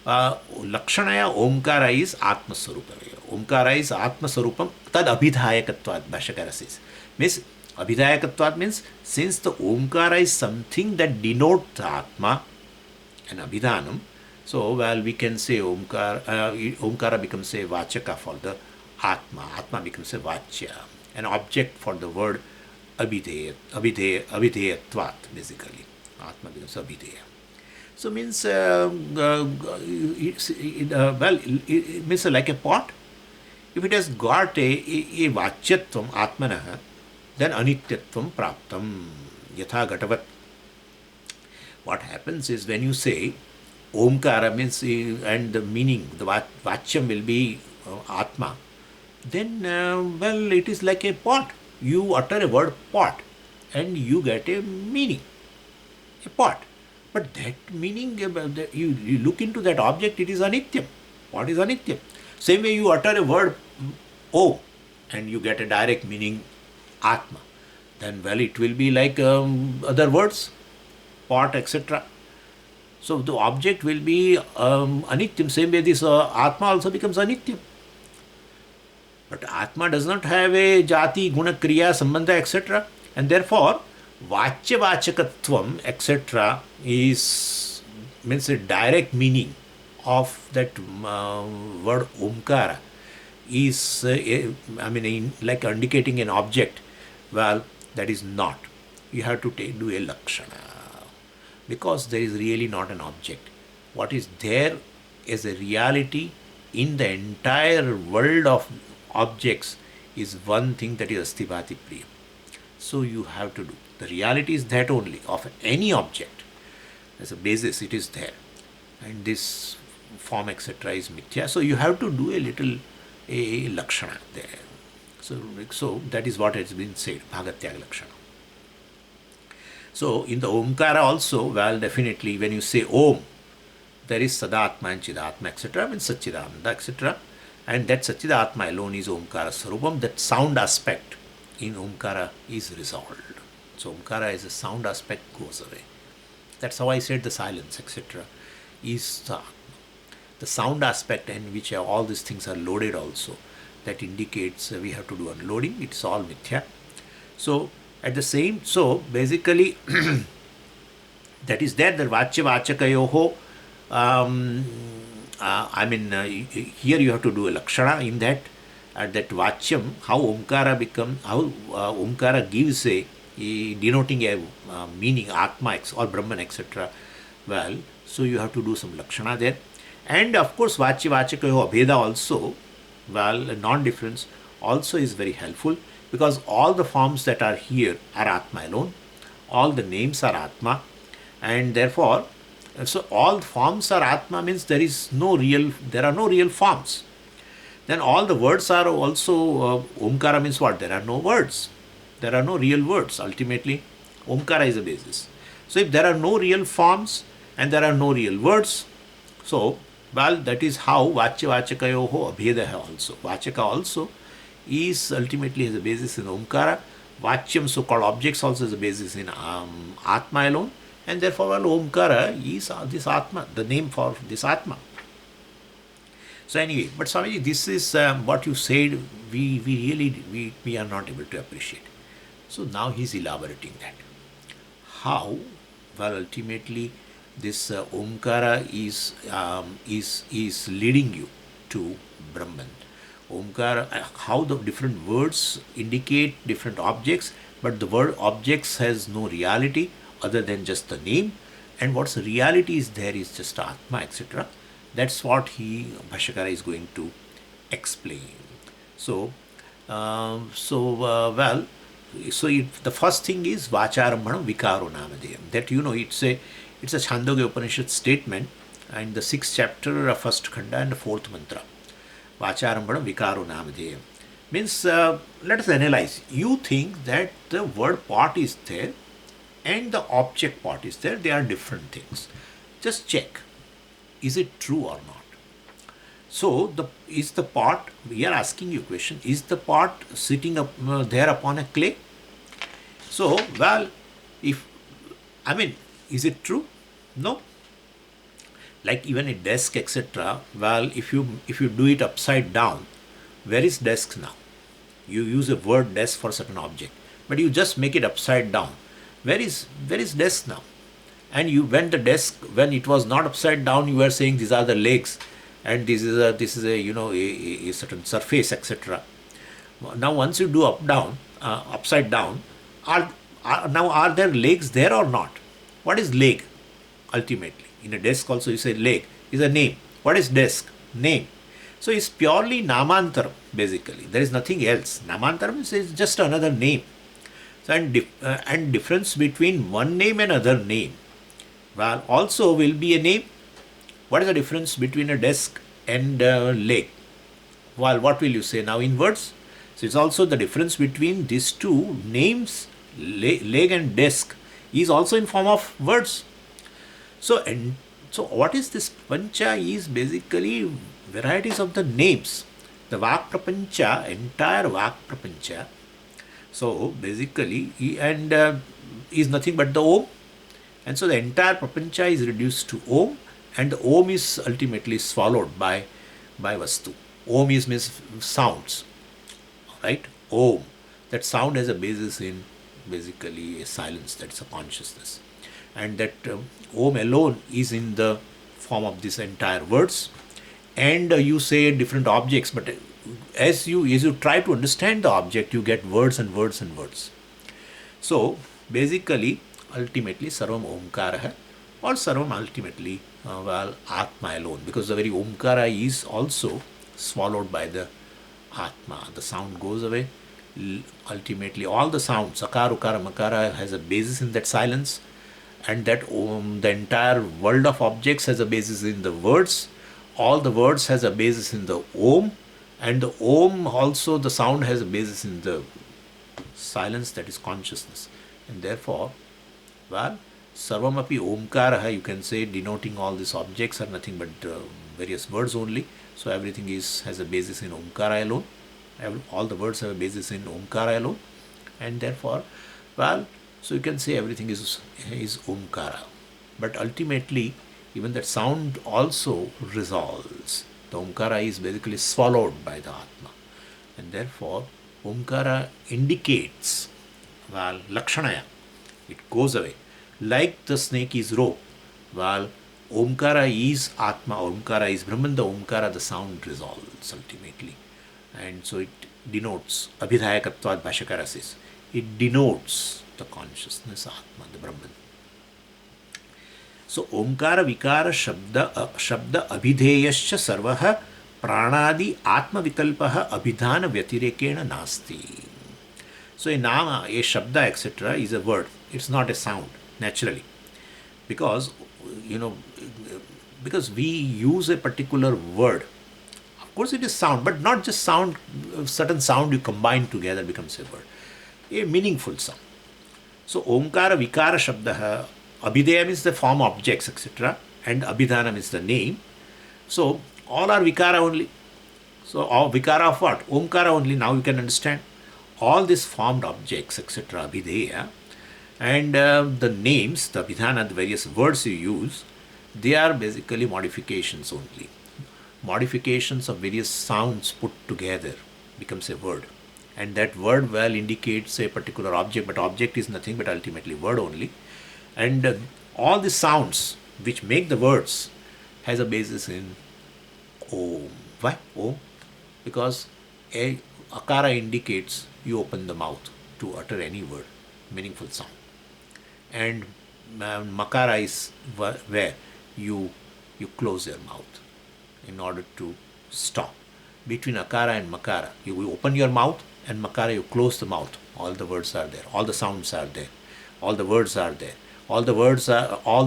Speaker 1: lakṣaṇaya omkara is Atma Sarupam. Omkara is Atma Sarupam, tad abhidhāyakatvat, Bhashyakara says. Means, abhidhāyakatvat means, since the omkara is something that denotes Atma and abhidhanam, so we can say omkara becomes a vachaka for the Atma. Atma becomes a vachya, an object for the word abhidheyatvat, basically. Atma becomes abhidheya. So means, it means like a pot. If it has got a vachyatvam atmanah, then anityatvam praptam, yatha gatavat. What happens is when you say omkara means, and the meaning, the vachyam will be atma, then it is like a pot. You utter a word pot and you get a meaning, a pot. But that meaning, you look into that object, it is anityam. What is anityam? Same way you utter a word om and you get a direct meaning atma. Then it will be like other words, pot, etc. So the object will be anityam. Same way this atma also becomes anityam. But atma does not have a jati, guna, kriya, sambandha, etc. And therefore, vachya vachakatvam, etc. means a direct meaning of that word omkara is, like indicating an object. Well, that is not. You have to do a lakṣaṇā, because there is really not an object. What is there as a reality in the entire world of objects is one thing, that is asti bhati priya. So you have to do. The reality is that only, of any object. As a basis, it is there. And this form, etc. is mithya. So you have to do a lakṣaṇā there. So that is what has been said, bhagatyaga lakṣaṇā. So in the omkara also, definitely when you say om, there is sadatma and chidatma, etc. means satchidananda, etc. And that satchidatma alone is omkara sarupam. That sound aspect in omkara is resolved. So omkara as a sound aspect goes away. That's how I said the silence, etc. is the sound aspect, in which all these things are loaded also. That indicates we have to do unloading. It's all mithya. So at the same, so basically that is there, the vachya vachakayoho. Here you have to do a lakṣaṇā in that. At that vachyam, how omkara omkara gives a denoting a meaning, atma or Brahman, etc. So you have to do some lakṣaṇā there. And of course, vachya vachakayoho abhidhā also, non-difference also is very helpful, because all the forms that are here are atma alone. All the names are atma, and therefore, so all forms are atma means there are no real forms. Then all the words are also, omkara means what? There are no words. There are no real words. Ultimately, omkara is a basis. So if there are no real forms and there are no real words, so, that is how vachya vachakayoho abhedha also. Vachaka also is ultimately has a basis in omkara. Vachyam, so-called objects, also has a basis in atma alone. And therefore, omkara is this atma, the name for this atma. So anyway, but Swamiji, this is what you said, we are not able to appreciate. So now he is elaborating that. How? Ultimately, this omkara is leading you to Brahman. Omkara, how the different words indicate different objects, but the word objects has no reality other than just the name, and what's reality is there is just atma, etc. That's what Bhashyakara is going to explain. So, the first thing is vacharambhanam vikaro namadeyam. That it's a Mandukya Upaniṣad statement, and the 6th chapter, first khanda and the 4th mantra. Vacharambhanam vikaro namadeyam means, let us analyze. You think that the word pot is there and the object pot is there. They are different things. Just check. Is it true or not? So is the pot, we are asking you a question, is the pot sitting up there upon a clay? So, well, if, I mean, is it true? No. Like even a desk, etc. Well, if you do it upside down, where is desk now? You use a word desk for certain object, but you just make it upside down. Where is desk now? And you, when the desk, when it was not upside down, you were saying these are the legs, and this is a you know a certain surface, etc. Now once you do upside down, are there legs there or not? What is leg? Ultimately, in a desk also you say leg is a name. What is desk? Name. So it's purely namantaram basically. There is nothing else. Namantaram is just another name. So and difference between one name and other name, well, also will be a name. What is the difference between a desk and a leg? Well, what will you say now in words? So it's also the difference between these two names, leg and desk, is also in form of words. So what is this prapancha is basically varieties of the names. The Vak Prapancha, entire Vak Prapancha. So basically, is nothing but the Om. And so the entire Prapancha is reduced to Om, and the Om is ultimately swallowed by Vastu. Om means sounds, right? Om. That sound has a basis in basically a silence, that's a consciousness. And that Om alone is in the form of this entire words. And you say different objects, but as you try to understand the object, you get words and words and words. So basically, ultimately, Sarvam Omkara, or Sarvam ultimately, Atma alone, because the very Omkara is also swallowed by the Atma. The sound goes away. Ultimately, all the sounds, Akara, Ukara, Makara, has a basis in that silence, and that the entire world of objects has a basis in the words. All the words has a basis in the Om, and the Om also, the sound has a basis in the silence, that is consciousness. And therefore, well, Sarvamapi Omkaraha, you can say, denoting all these objects are nothing but various words only. So everything has a basis in Omkara alone. All the words have a basis in Omkara alone. And therefore, well, so you can say everything is Omkara. But ultimately, even that sound also resolves. The Omkara is basically swallowed by the Atma. And therefore, Omkara indicates, well, lakṣaṇā. It goes away. Like the snake is rope, while Omkara is Atma, Omkara is Brahman, the Omkara, the sound resolves ultimately. And so it denotes, abhidhāyakatvad Bhāṣyakara says, it denotes the consciousness, Atma, the Brahman. So Omkara Vikara Shabda Abhidheyascha Sarvaha Pranadi Atma Vikalpaha Abhidhana Vyatirekena Nasti. So a Nama, a Shabda, etc. is a word. It's not a sound, naturally. Because, because we use a particular word. Of course it is sound, but not just sound, certain sound you combine together becomes a word. A meaningful sound. So Omkara Vikara Shabdaha, Abhidhaya means the form objects, etc. and Abhidhana means the name. So all are Vikara only. So all Vikara of what? Omkara only. Now you can understand. All these formed objects, etc., abhidheya, and the names, the abhidhana, the various words you use, they are basically modifications only. Modifications of various sounds put together becomes a word. And that word, well, indicates a particular object, but object is nothing but ultimately word only. And all the sounds which make the words has a basis in Om. Why? Om. Because a akara indicates you open the mouth to utter any word, meaningful sound. And makara is where you close your mouth in order to stop. Between akara and makara, you open your mouth, and makara you close the mouth. All the words are there, all the sounds are there, all the words are there. All the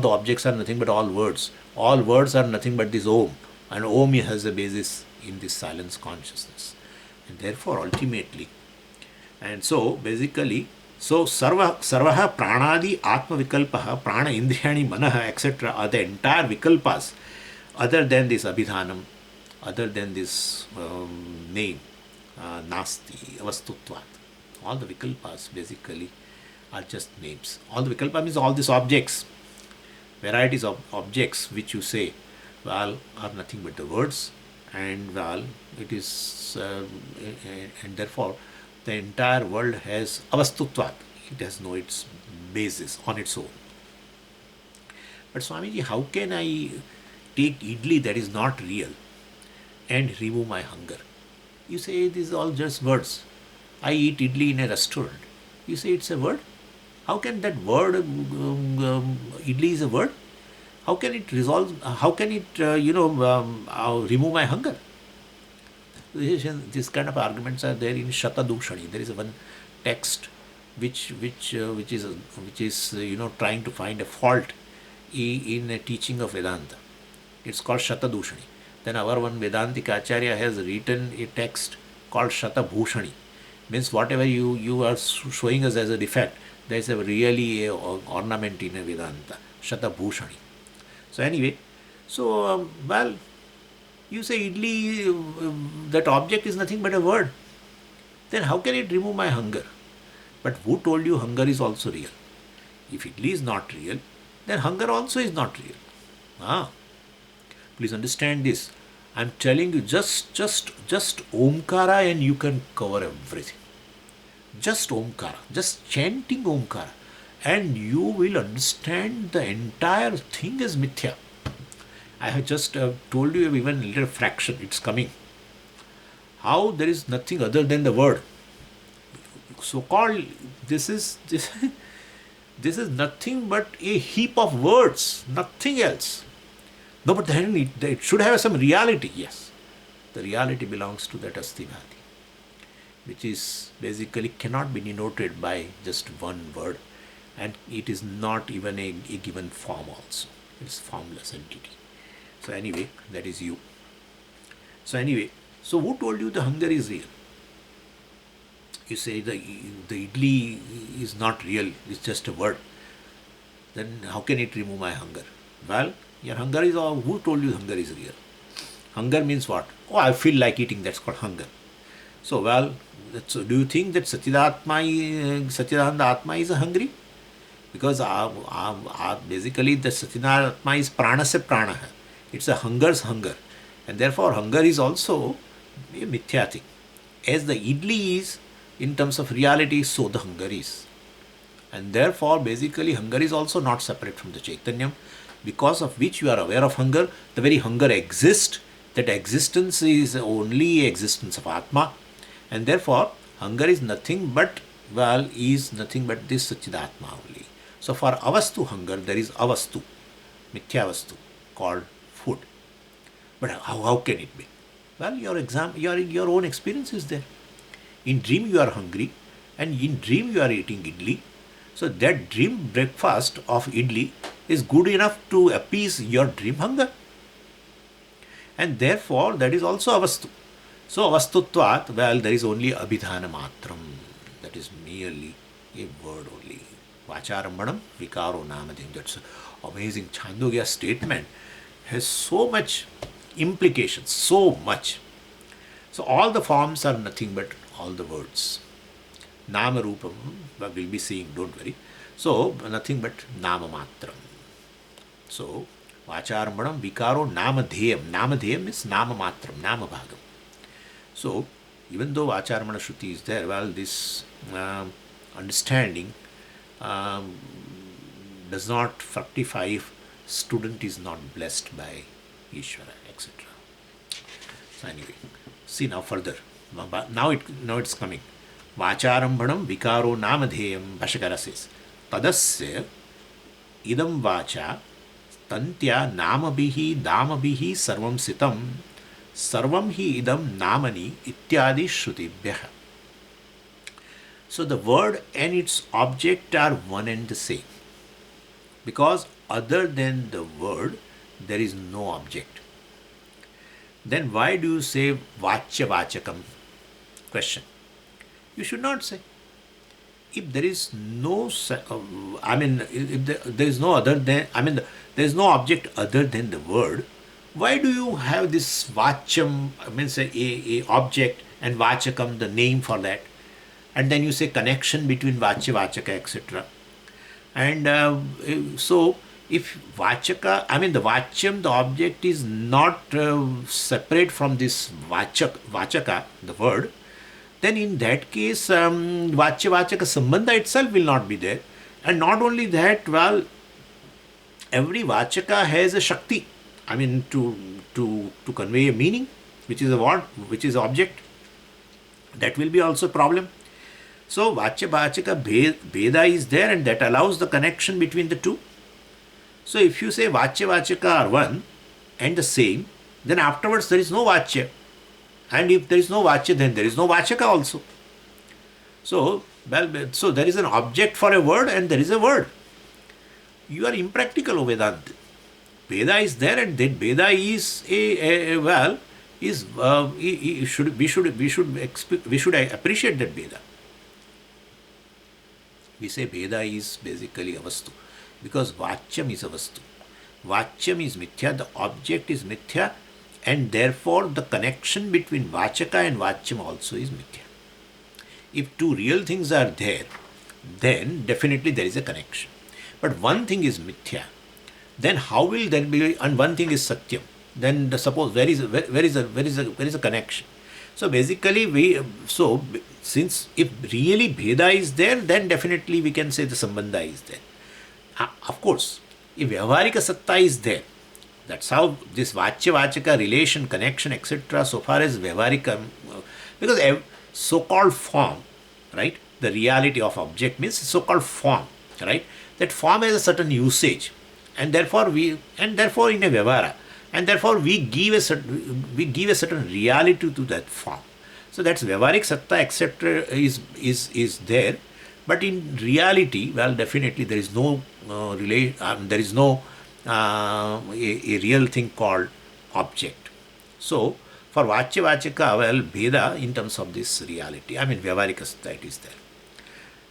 Speaker 1: objects are nothing but all words. All words are nothing but this Om. And Om has a basis in this silence consciousness. And therefore, ultimately, and so basically, so sarvaha pranadi atma vikalpaha, prana indriyani manaha, etc. are the entire vikalpas other than this abhidhanam, other than this name, nasti, avastutvat. All the vikalpas basically are just names. All the vikalpa means all these objects, varieties of objects which you say, well, are nothing but the words, and well, it is, and therefore the entire world has avastutvat. It has no its basis on its own. But Swamiji, how can I take idli that is not real and remove my hunger? You say these are all just words. I eat idli in a restaurant. You say it's a word? How can that word, idli is a word? How can it resolve, how can it, remove my hunger? This kind of arguments are there in Shatadushani. There is one text which is trying to find a fault in a teaching of Vedanta. It's called Shatadushani. Then our one Vedantika Acharya has written a text called Shatabhushani. Means whatever you are showing us as a defect, there is a really a ornament in a Vedanta. Shatabhushani. So anyway, well, you say idli, that object is nothing but a word. Then how can it remove my hunger? But who told you hunger is also real? If idli is not real, then hunger also is not real. Please understand this. I am telling you, just Omkara and you can cover everything. Just Omkara, just chanting Omkara, and you will understand the entire thing is mithya. I have just told you even a little fraction, it's coming. How there is nothing other than the word. So-called, this is nothing but a heap of words, nothing else. No, but then it should have some reality, yes. The reality belongs to that astivati, which is basically cannot be denoted by just one word, and it is not even a given form also. It's formless entity. So anyway, that is you. So who told you the hunger is real? You say the idli is not real, it's just a word. Then how can it remove my hunger? Well, your hunger is all, who told you hunger is real? Hunger means what? Oh, I feel like eating, that's called hunger. So, well, do you think that Satchidananda Atma is hungry? Because basically the Satchidananda Atma is prana se prana. It's a hunger's hunger. And therefore hunger is also a mithya thing. As the idli is, in terms of reality, so the hunger is. And therefore basically hunger is also not separate from the Chaitanyam, because of which you are aware of hunger. The very hunger exists. That existence is only existence of Atma. And therefore hunger is nothing but, is nothing but this Satchidatma only. So for avastu hunger, there is avastu, mithya vastu, called food. But how can it be? Well, your own experience is there. In dream you are hungry, and in dream you are eating idli. So that dream breakfast of idli is good enough to appease your dream hunger. And therefore that is also avastu. So avastutvat, well, there is only abhidhāna matram. That is merely a word only. Vacharambanam vikaro namadhim. That's an amazing Mandukya statement. Has so much implications, so much. So all the forms are nothing but all the words. Nama-rūpa, we'll be seeing, don't worry. So nothing but nama-matram. So vacharambanam vikaro namadheyam. Namadheyam is nama-matram, nama-bhagam. So even though vacharamana Śruti is there, well, this understanding does not fructify if student is not blessed by Ishvara, etc. So anyway, see now further. Now it's coming. Vacharambanam vikaro namadheyam, Bhashyakara says, Tadasya idam vacha tantya namabihi damabihi sarvam sitam sarvam hi idam namani ityadi shrutibhyah. So the word and its object are one and the same, because other than the word there is no object. Then why do you say vachya vachakam? Question. You should not say. If there is no, if there is no other than, there is no object other than the word, why do you have this vachyam, means a object, and vachakam, the name for that, and then you say connection between vachya, vachaka, etc. And so if vachaka, the vachyam, the object is not separate from this vachaka, the word, then in that case, vachya, vachaka, sambandha itself will not be there. And not only that, well, every vachaka has a shakti, to convey a meaning, which is a word, which is object. That will be also a problem. So vachya vachaka bheda is there, and that allows the connection between the two. So if you say vachya vachaka are one and the same, then afterwards there is no vachya. And if there is no vachya, then there is no vachaka also. So there is an object for a word and there is a word. You are impractical, O Vedanta. Veda is there, and that Veda is we should appreciate that Veda. We say Veda is basically a vastu, because Vachyam is a vastu. Vachyam is mithya, the object is mithya, and therefore the connection between Vachaka and Vachyam also is mithya. If two real things are there, then definitely there is a connection. But one thing is mithya, then how will there be, and one thing is satyam, then suppose where is a connection? So basically since if really Bheda is there, then definitely we can say the Sambandha is there. Of course, if Vyavaharika Satta is there, that's how this Vachya Vachaka relation, connection, etc. so far as Vyavaharika, because so-called form, right, the reality of object means so-called form, right, that form has a certain usage, and therefore in a Vyavahāra, and therefore we give a certain reality to that form. So that's Vyavaharik Satta, etc. is there, but in reality, well, definitely there is no there is no a real thing called object. So for Vachya Vachaka, well, Bheda in terms of this reality, Vyavaharika Satta, it is there.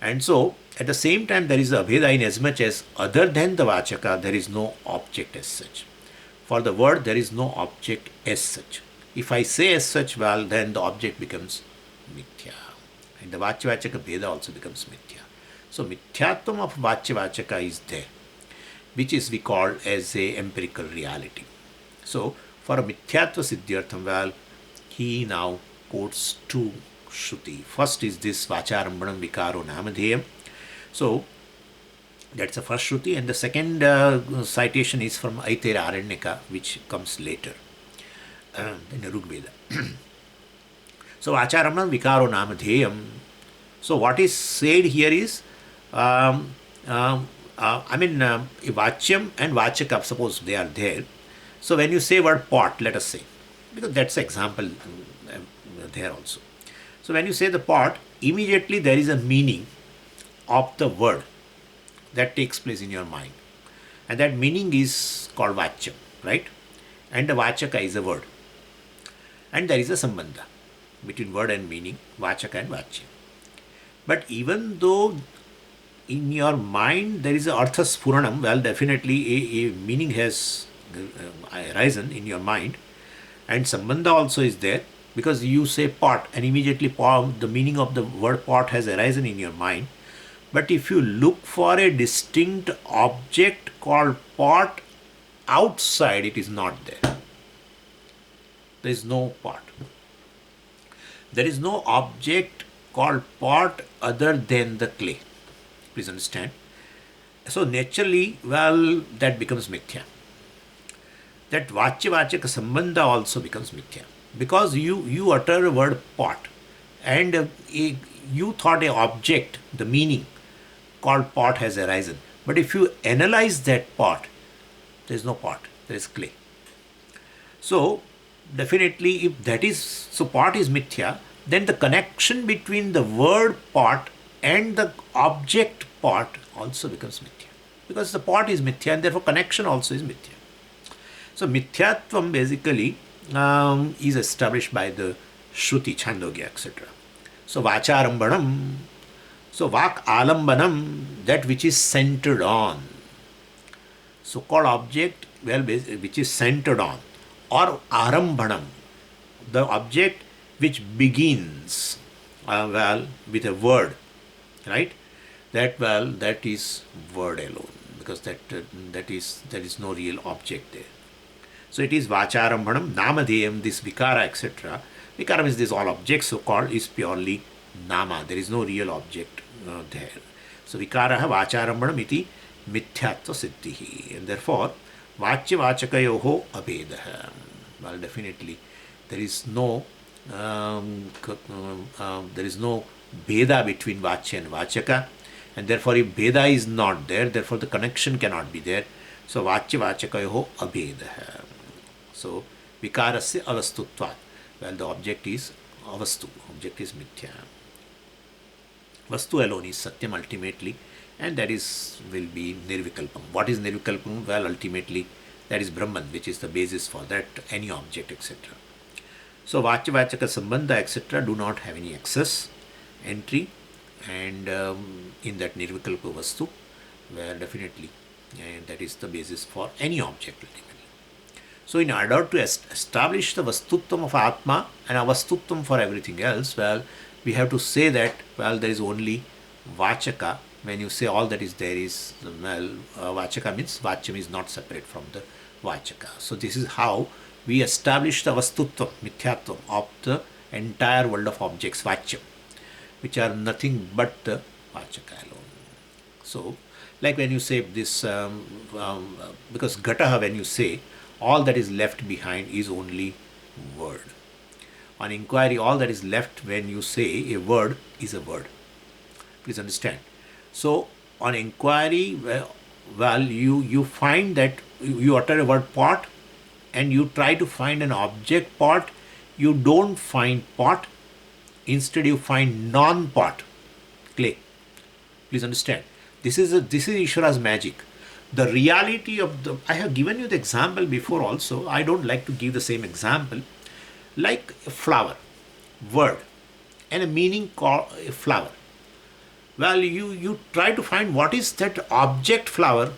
Speaker 1: And so at the same time there is a Abhidhā, in as much as other than the Vachaka there is no object as such. For the word there is no object as such. If I say as such, well, then the object becomes mithya, and the Vachya Vachaka Bheda also becomes mithya. So mithyatvam of Vachya Vachaka is there, which is we call as a empirical reality. So for a mithyatva siddhyartham, well, he now quotes two Śruti. First is this Vacharambanam Vikaro Namadheyam. So that's the first Śruti, and the second citation is from Aitera Aranyaka, which comes later in the Rigveda. So Vacharambanam Vikaro Namadheyam. So what is said here is Vachyam and Vachaka, suppose they are there. So when you say word pot, let us say, because that's the example there also. So when you say the pot, immediately there is a meaning of the word that takes place in your mind. And that meaning is called Vachyam, right? And the Vachaka is a word. And there is a Sambandha between word and meaning, Vachaka and Vachyam. But even though in your mind there is a Artha Sfuranam, well, definitely a meaning has arisen in your mind, and Sambandha also is there, because you say pot and immediately the meaning of the word pot has arisen in your mind. But if you look for a distinct object called pot outside, it is not there. There is no pot. There is no object called pot other than the clay. Please understand. So naturally, well, that becomes mithya. That Vachya Vachaka Sambandha also becomes mithya. Because you utter a word pot, and you thought a object, the meaning called pot has arisen. But if you analyze that pot, there is no pot, there is clay. So definitely if that is, so pot is mithya, then the connection between the word pot and the object pot also becomes mithya. Because the pot is mithya, and therefore connection also is mithya. So mithyatvam basically is established by the Śruti, Chandogya, etc. So Vacharambanam, so Vak-ālambanam, that which is centered on. So called object, well, which is centered on. or ārambhanam, the object which begins with a word, right? That is word alone, because that is no real object there. So it is vācārambhanam, namadheyam, this vikara, etc. Vikara is this all object, so called, is purely nama. There is no real object there. So vikaraha vācārambhanam iti mithyatva siddhihi. And therefore, vācya vācakayoho abhedha. Well, definitely there is no bheda between vācya and vācaka. And therefore, if bheda is not there, therefore the connection cannot be there. So vācya vācakayoho abhedha. So vikarasya avastutvat. Well, the object is avastu, object is mithya. Vastu alone is satyam ultimately, and that will be nirvikalpam. What is nirvikalpam? Well, ultimately that is Brahman, which is the basis for that, any object, etc. So vācya vācaka sambandha, etc. do not have any access, entry, and in that nirvikalpa vastu, where definitely that is the basis for any object ultimately. So in order to establish the vastutvam of Atma and avastutvam for everything else, well, we have to say that, well, there is only vācaka. When you say all that is there is, well, vācaka means vācyam is not separate from the vācaka. So this is how we establish the vastutvam, mithyatvam of the entire world of objects, vācyam, which are nothing but the vācaka alone. So, like when you say this, because gataha, when you say, all that is left behind is only word. On inquiry, all that is left when you say a word is a word. Please understand. So, on inquiry, well, you find that you utter a word pot and you try to find an object pot. You don't find pot. Instead, you find non-pot, clay. Please understand. This is Ishvara's magic. The reality of I have given you the example before also. I don't like to give the same example. Like a flower, word, and a meaning called a flower. Well, you try to find what is that object flower.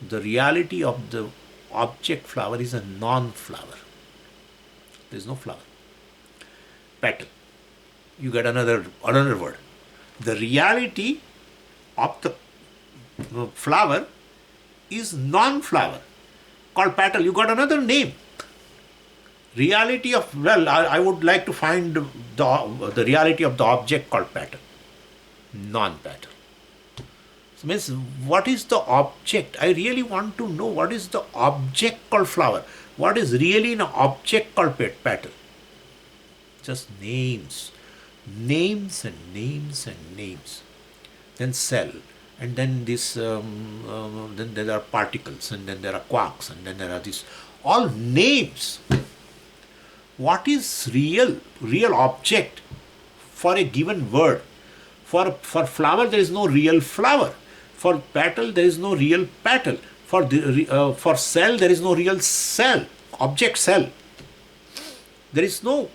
Speaker 1: The reality of the object flower is a non-flower. There is no flower. Petal. You get another word. The reality of the flower is non-flower, called petal. You got another name. Reality of, well, I would like to find the reality of the object called petal, non-petal. So means, what is the object? I really want to know what is the object called flower. What is really an object called petal? Just names. Names and names and names. Then cell. And then this, then there are particles, and then there are quarks, and then there are these, all names. What is real object for a given word? For flower, there is no real flower. For petal, there is no real petal. For cell, there is no real cell, object cell. There is no.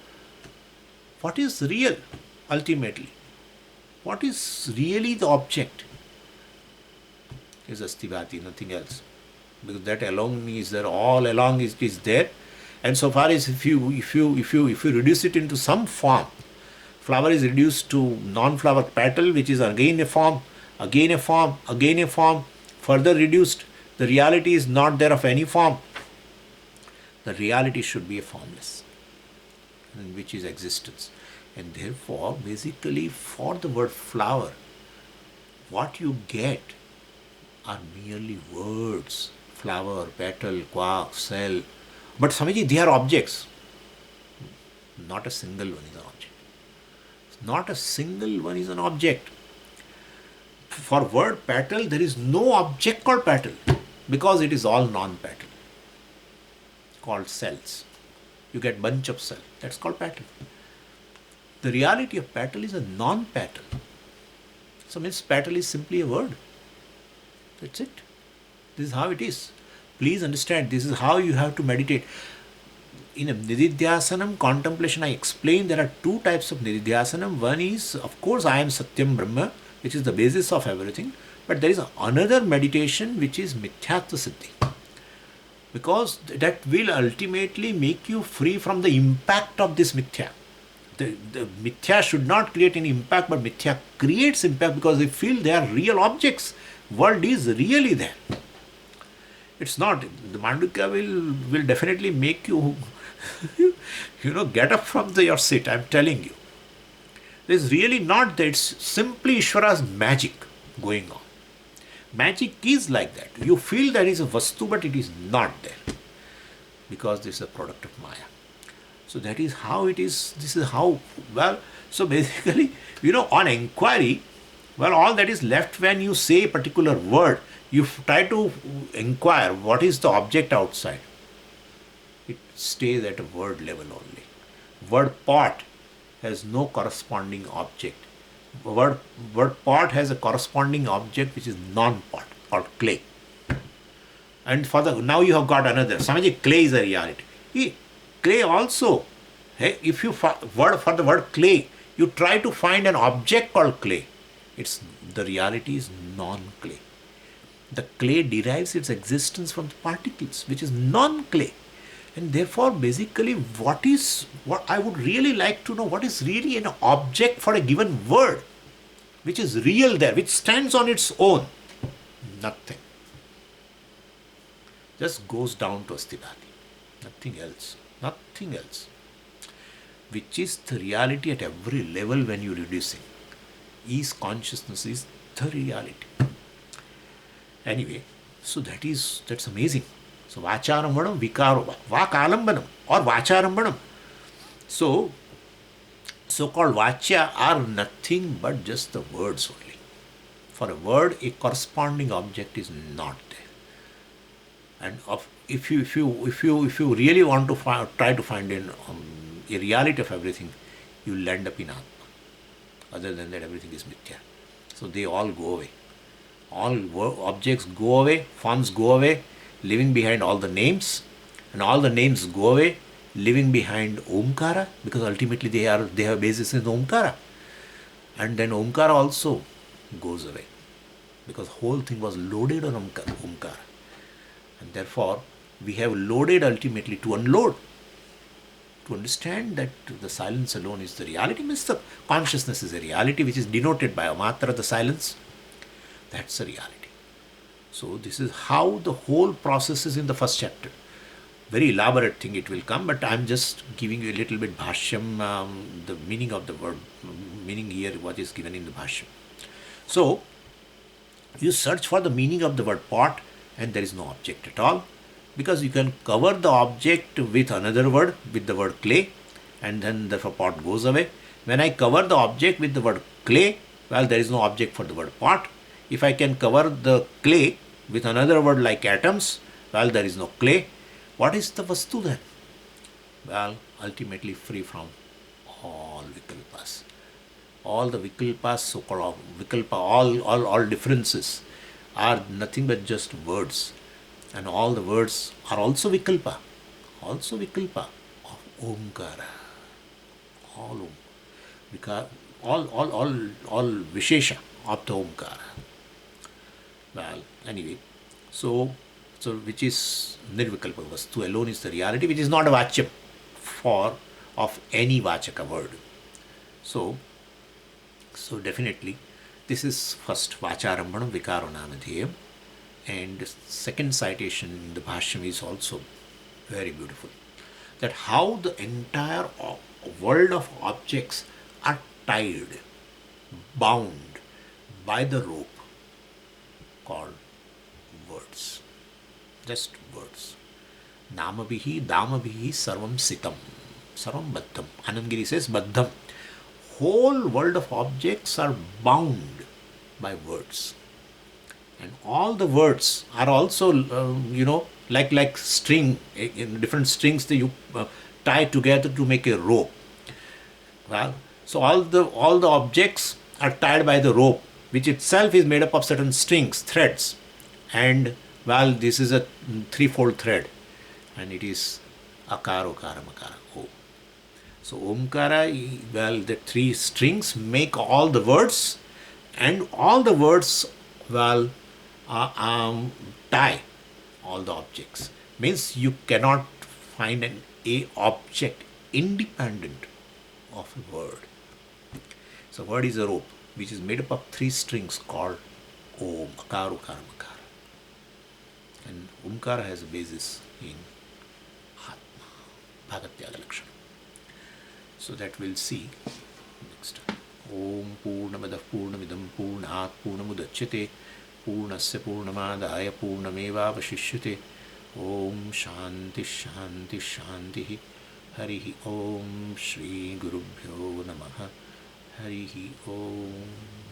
Speaker 1: What is real ultimately? What is really the object? Is astivati, nothing else. Because that alone is there, all along is there. And so far as if you reduce it into some form, flower is reduced to non-flower petal, which is again a form, again a form, again a form, further reduced. The reality is not there of any form. The reality should be a formless, which is existence. And therefore, basically, for the word flower, what you get are merely words. Flower, petal, quark, cell. But Swamiji, they are objects. Not a single one is an object. Not a single one is an object. For word petal, there is no object called petal, because it is all non-petal, called cells. You get bunch of cell, that's called petal. The reality of petal is a non-petal. So means petal is simply a word. That's it. This is how it is. Please understand, this is how you have to meditate. In a nididhyasanam, contemplation, I explained there are two types of nididhyasanam. One is, of course, I am Satyam Brahma, which is the basis of everything. But there is another meditation which is mithyatva siddhi, because that will ultimately make you free from the impact of this mithya. The mithya should not create any impact, but mithya creates impact because they feel they are real objects. World is really there. It's not. The Mandukya will definitely make you, get up from your seat. I'm telling you. It's really not that. It's simply Ishvara's magic going on. Magic is like that. You feel there is a vastu, but it is not there. Because this is a product of Maya. So that is how it is. This is how, so basically, on inquiry, all that is left when you say a particular word, you try to inquire what is the object outside. It stays at a word level only. Word pot has no corresponding object. Word pot has a corresponding object which is non-pot, called clay. And now you have got another. Samaji, clay is a reality. Clay also. Hey, if you for the word clay, you try to find an object called clay. The reality is non-clay. The clay derives its existence from the particles, which is non-clay. And therefore, basically, what I would really like to know, what is really an object for a given word, which is real there, which stands on its own? Nothing. Just goes down to Astibhati. Nothing else. Nothing else. Which is the reality at every level when you reducing. Is consciousness is the reality. Anyway, so that's amazing. So vacharambanam vikaro, vakalambanam or vacharambanam. So called vachya are nothing but just the words only. For a word, a corresponding object is not there. And if you really want to try to find a reality of everything, you will end up in Atma. Other than that, everything is mithya. So they all go away. All objects go away, forms go away, leaving behind all the names, and all the names go away, leaving behind Omkara, because ultimately they have basis in Omkara. And then Omkara also goes away, because whole thing was loaded on Omkara. And therefore, we have loaded ultimately to unload. To understand that the silence alone is the reality, means the consciousness is a reality which is denoted by Amatra, the silence. That's a reality. So this is how the whole process is in the first chapter. Very elaborate thing it will come, but I'm just giving you a little bit Bhashyam, the meaning of the word, meaning here what is given in the Bhashyam. So you search for the meaning of the word pot and there is no object at all, because you can cover the object with another word, with the word clay, and then the pot goes away. When I cover the object with the word clay, there is no object for the word pot. If I can cover the clay with another word like atoms, there is no clay. What is the vastu then? Ultimately free from all vikalpas. All the vikalpas, so-called vikalpa, all differences are nothing but just words. And all the words are also vikalpa of Omkara. All Vishesha of the Omkara. Anyway, so which is nirvikalpa vastu alone is the reality, which is not a vachyam of any vachaka word. So definitely this is first vacharambanam vikaro namadhyayam, and the second citation in the Bhashyam is also very beautiful. That how the entire world of objects are tied, bound by the rope called words. Just words. Nama-bihi, dama-bihi, sarvam sitam. Sarvam baddham. Anandgiri says baddham. Whole world of objects are bound by words. And all the words are also, like string, in different strings that you tie together to make a rope. So all the objects are tied by the rope, which itself is made up of certain strings, threads. And this is a threefold thread, and it is akara, okara, makara, om. So omkara, the three strings make all the words, and all the words tie all the objects. Means you cannot find an A object independent of a word. So word is a rope which is made up of three strings called Om, Akara, Ukara, Makara. And Omkara has a basis in Bhagatyaga lakṣaṇā. So that we'll see next time. Om Purnamadah Purnamidam Purnat Purnamudachyate Purnasya Purnamadaya Purnamevavashishyate. Om Shanti Shanti Shanti. Harihi Om Shri Gurubhyo Namaha. Harihi Om.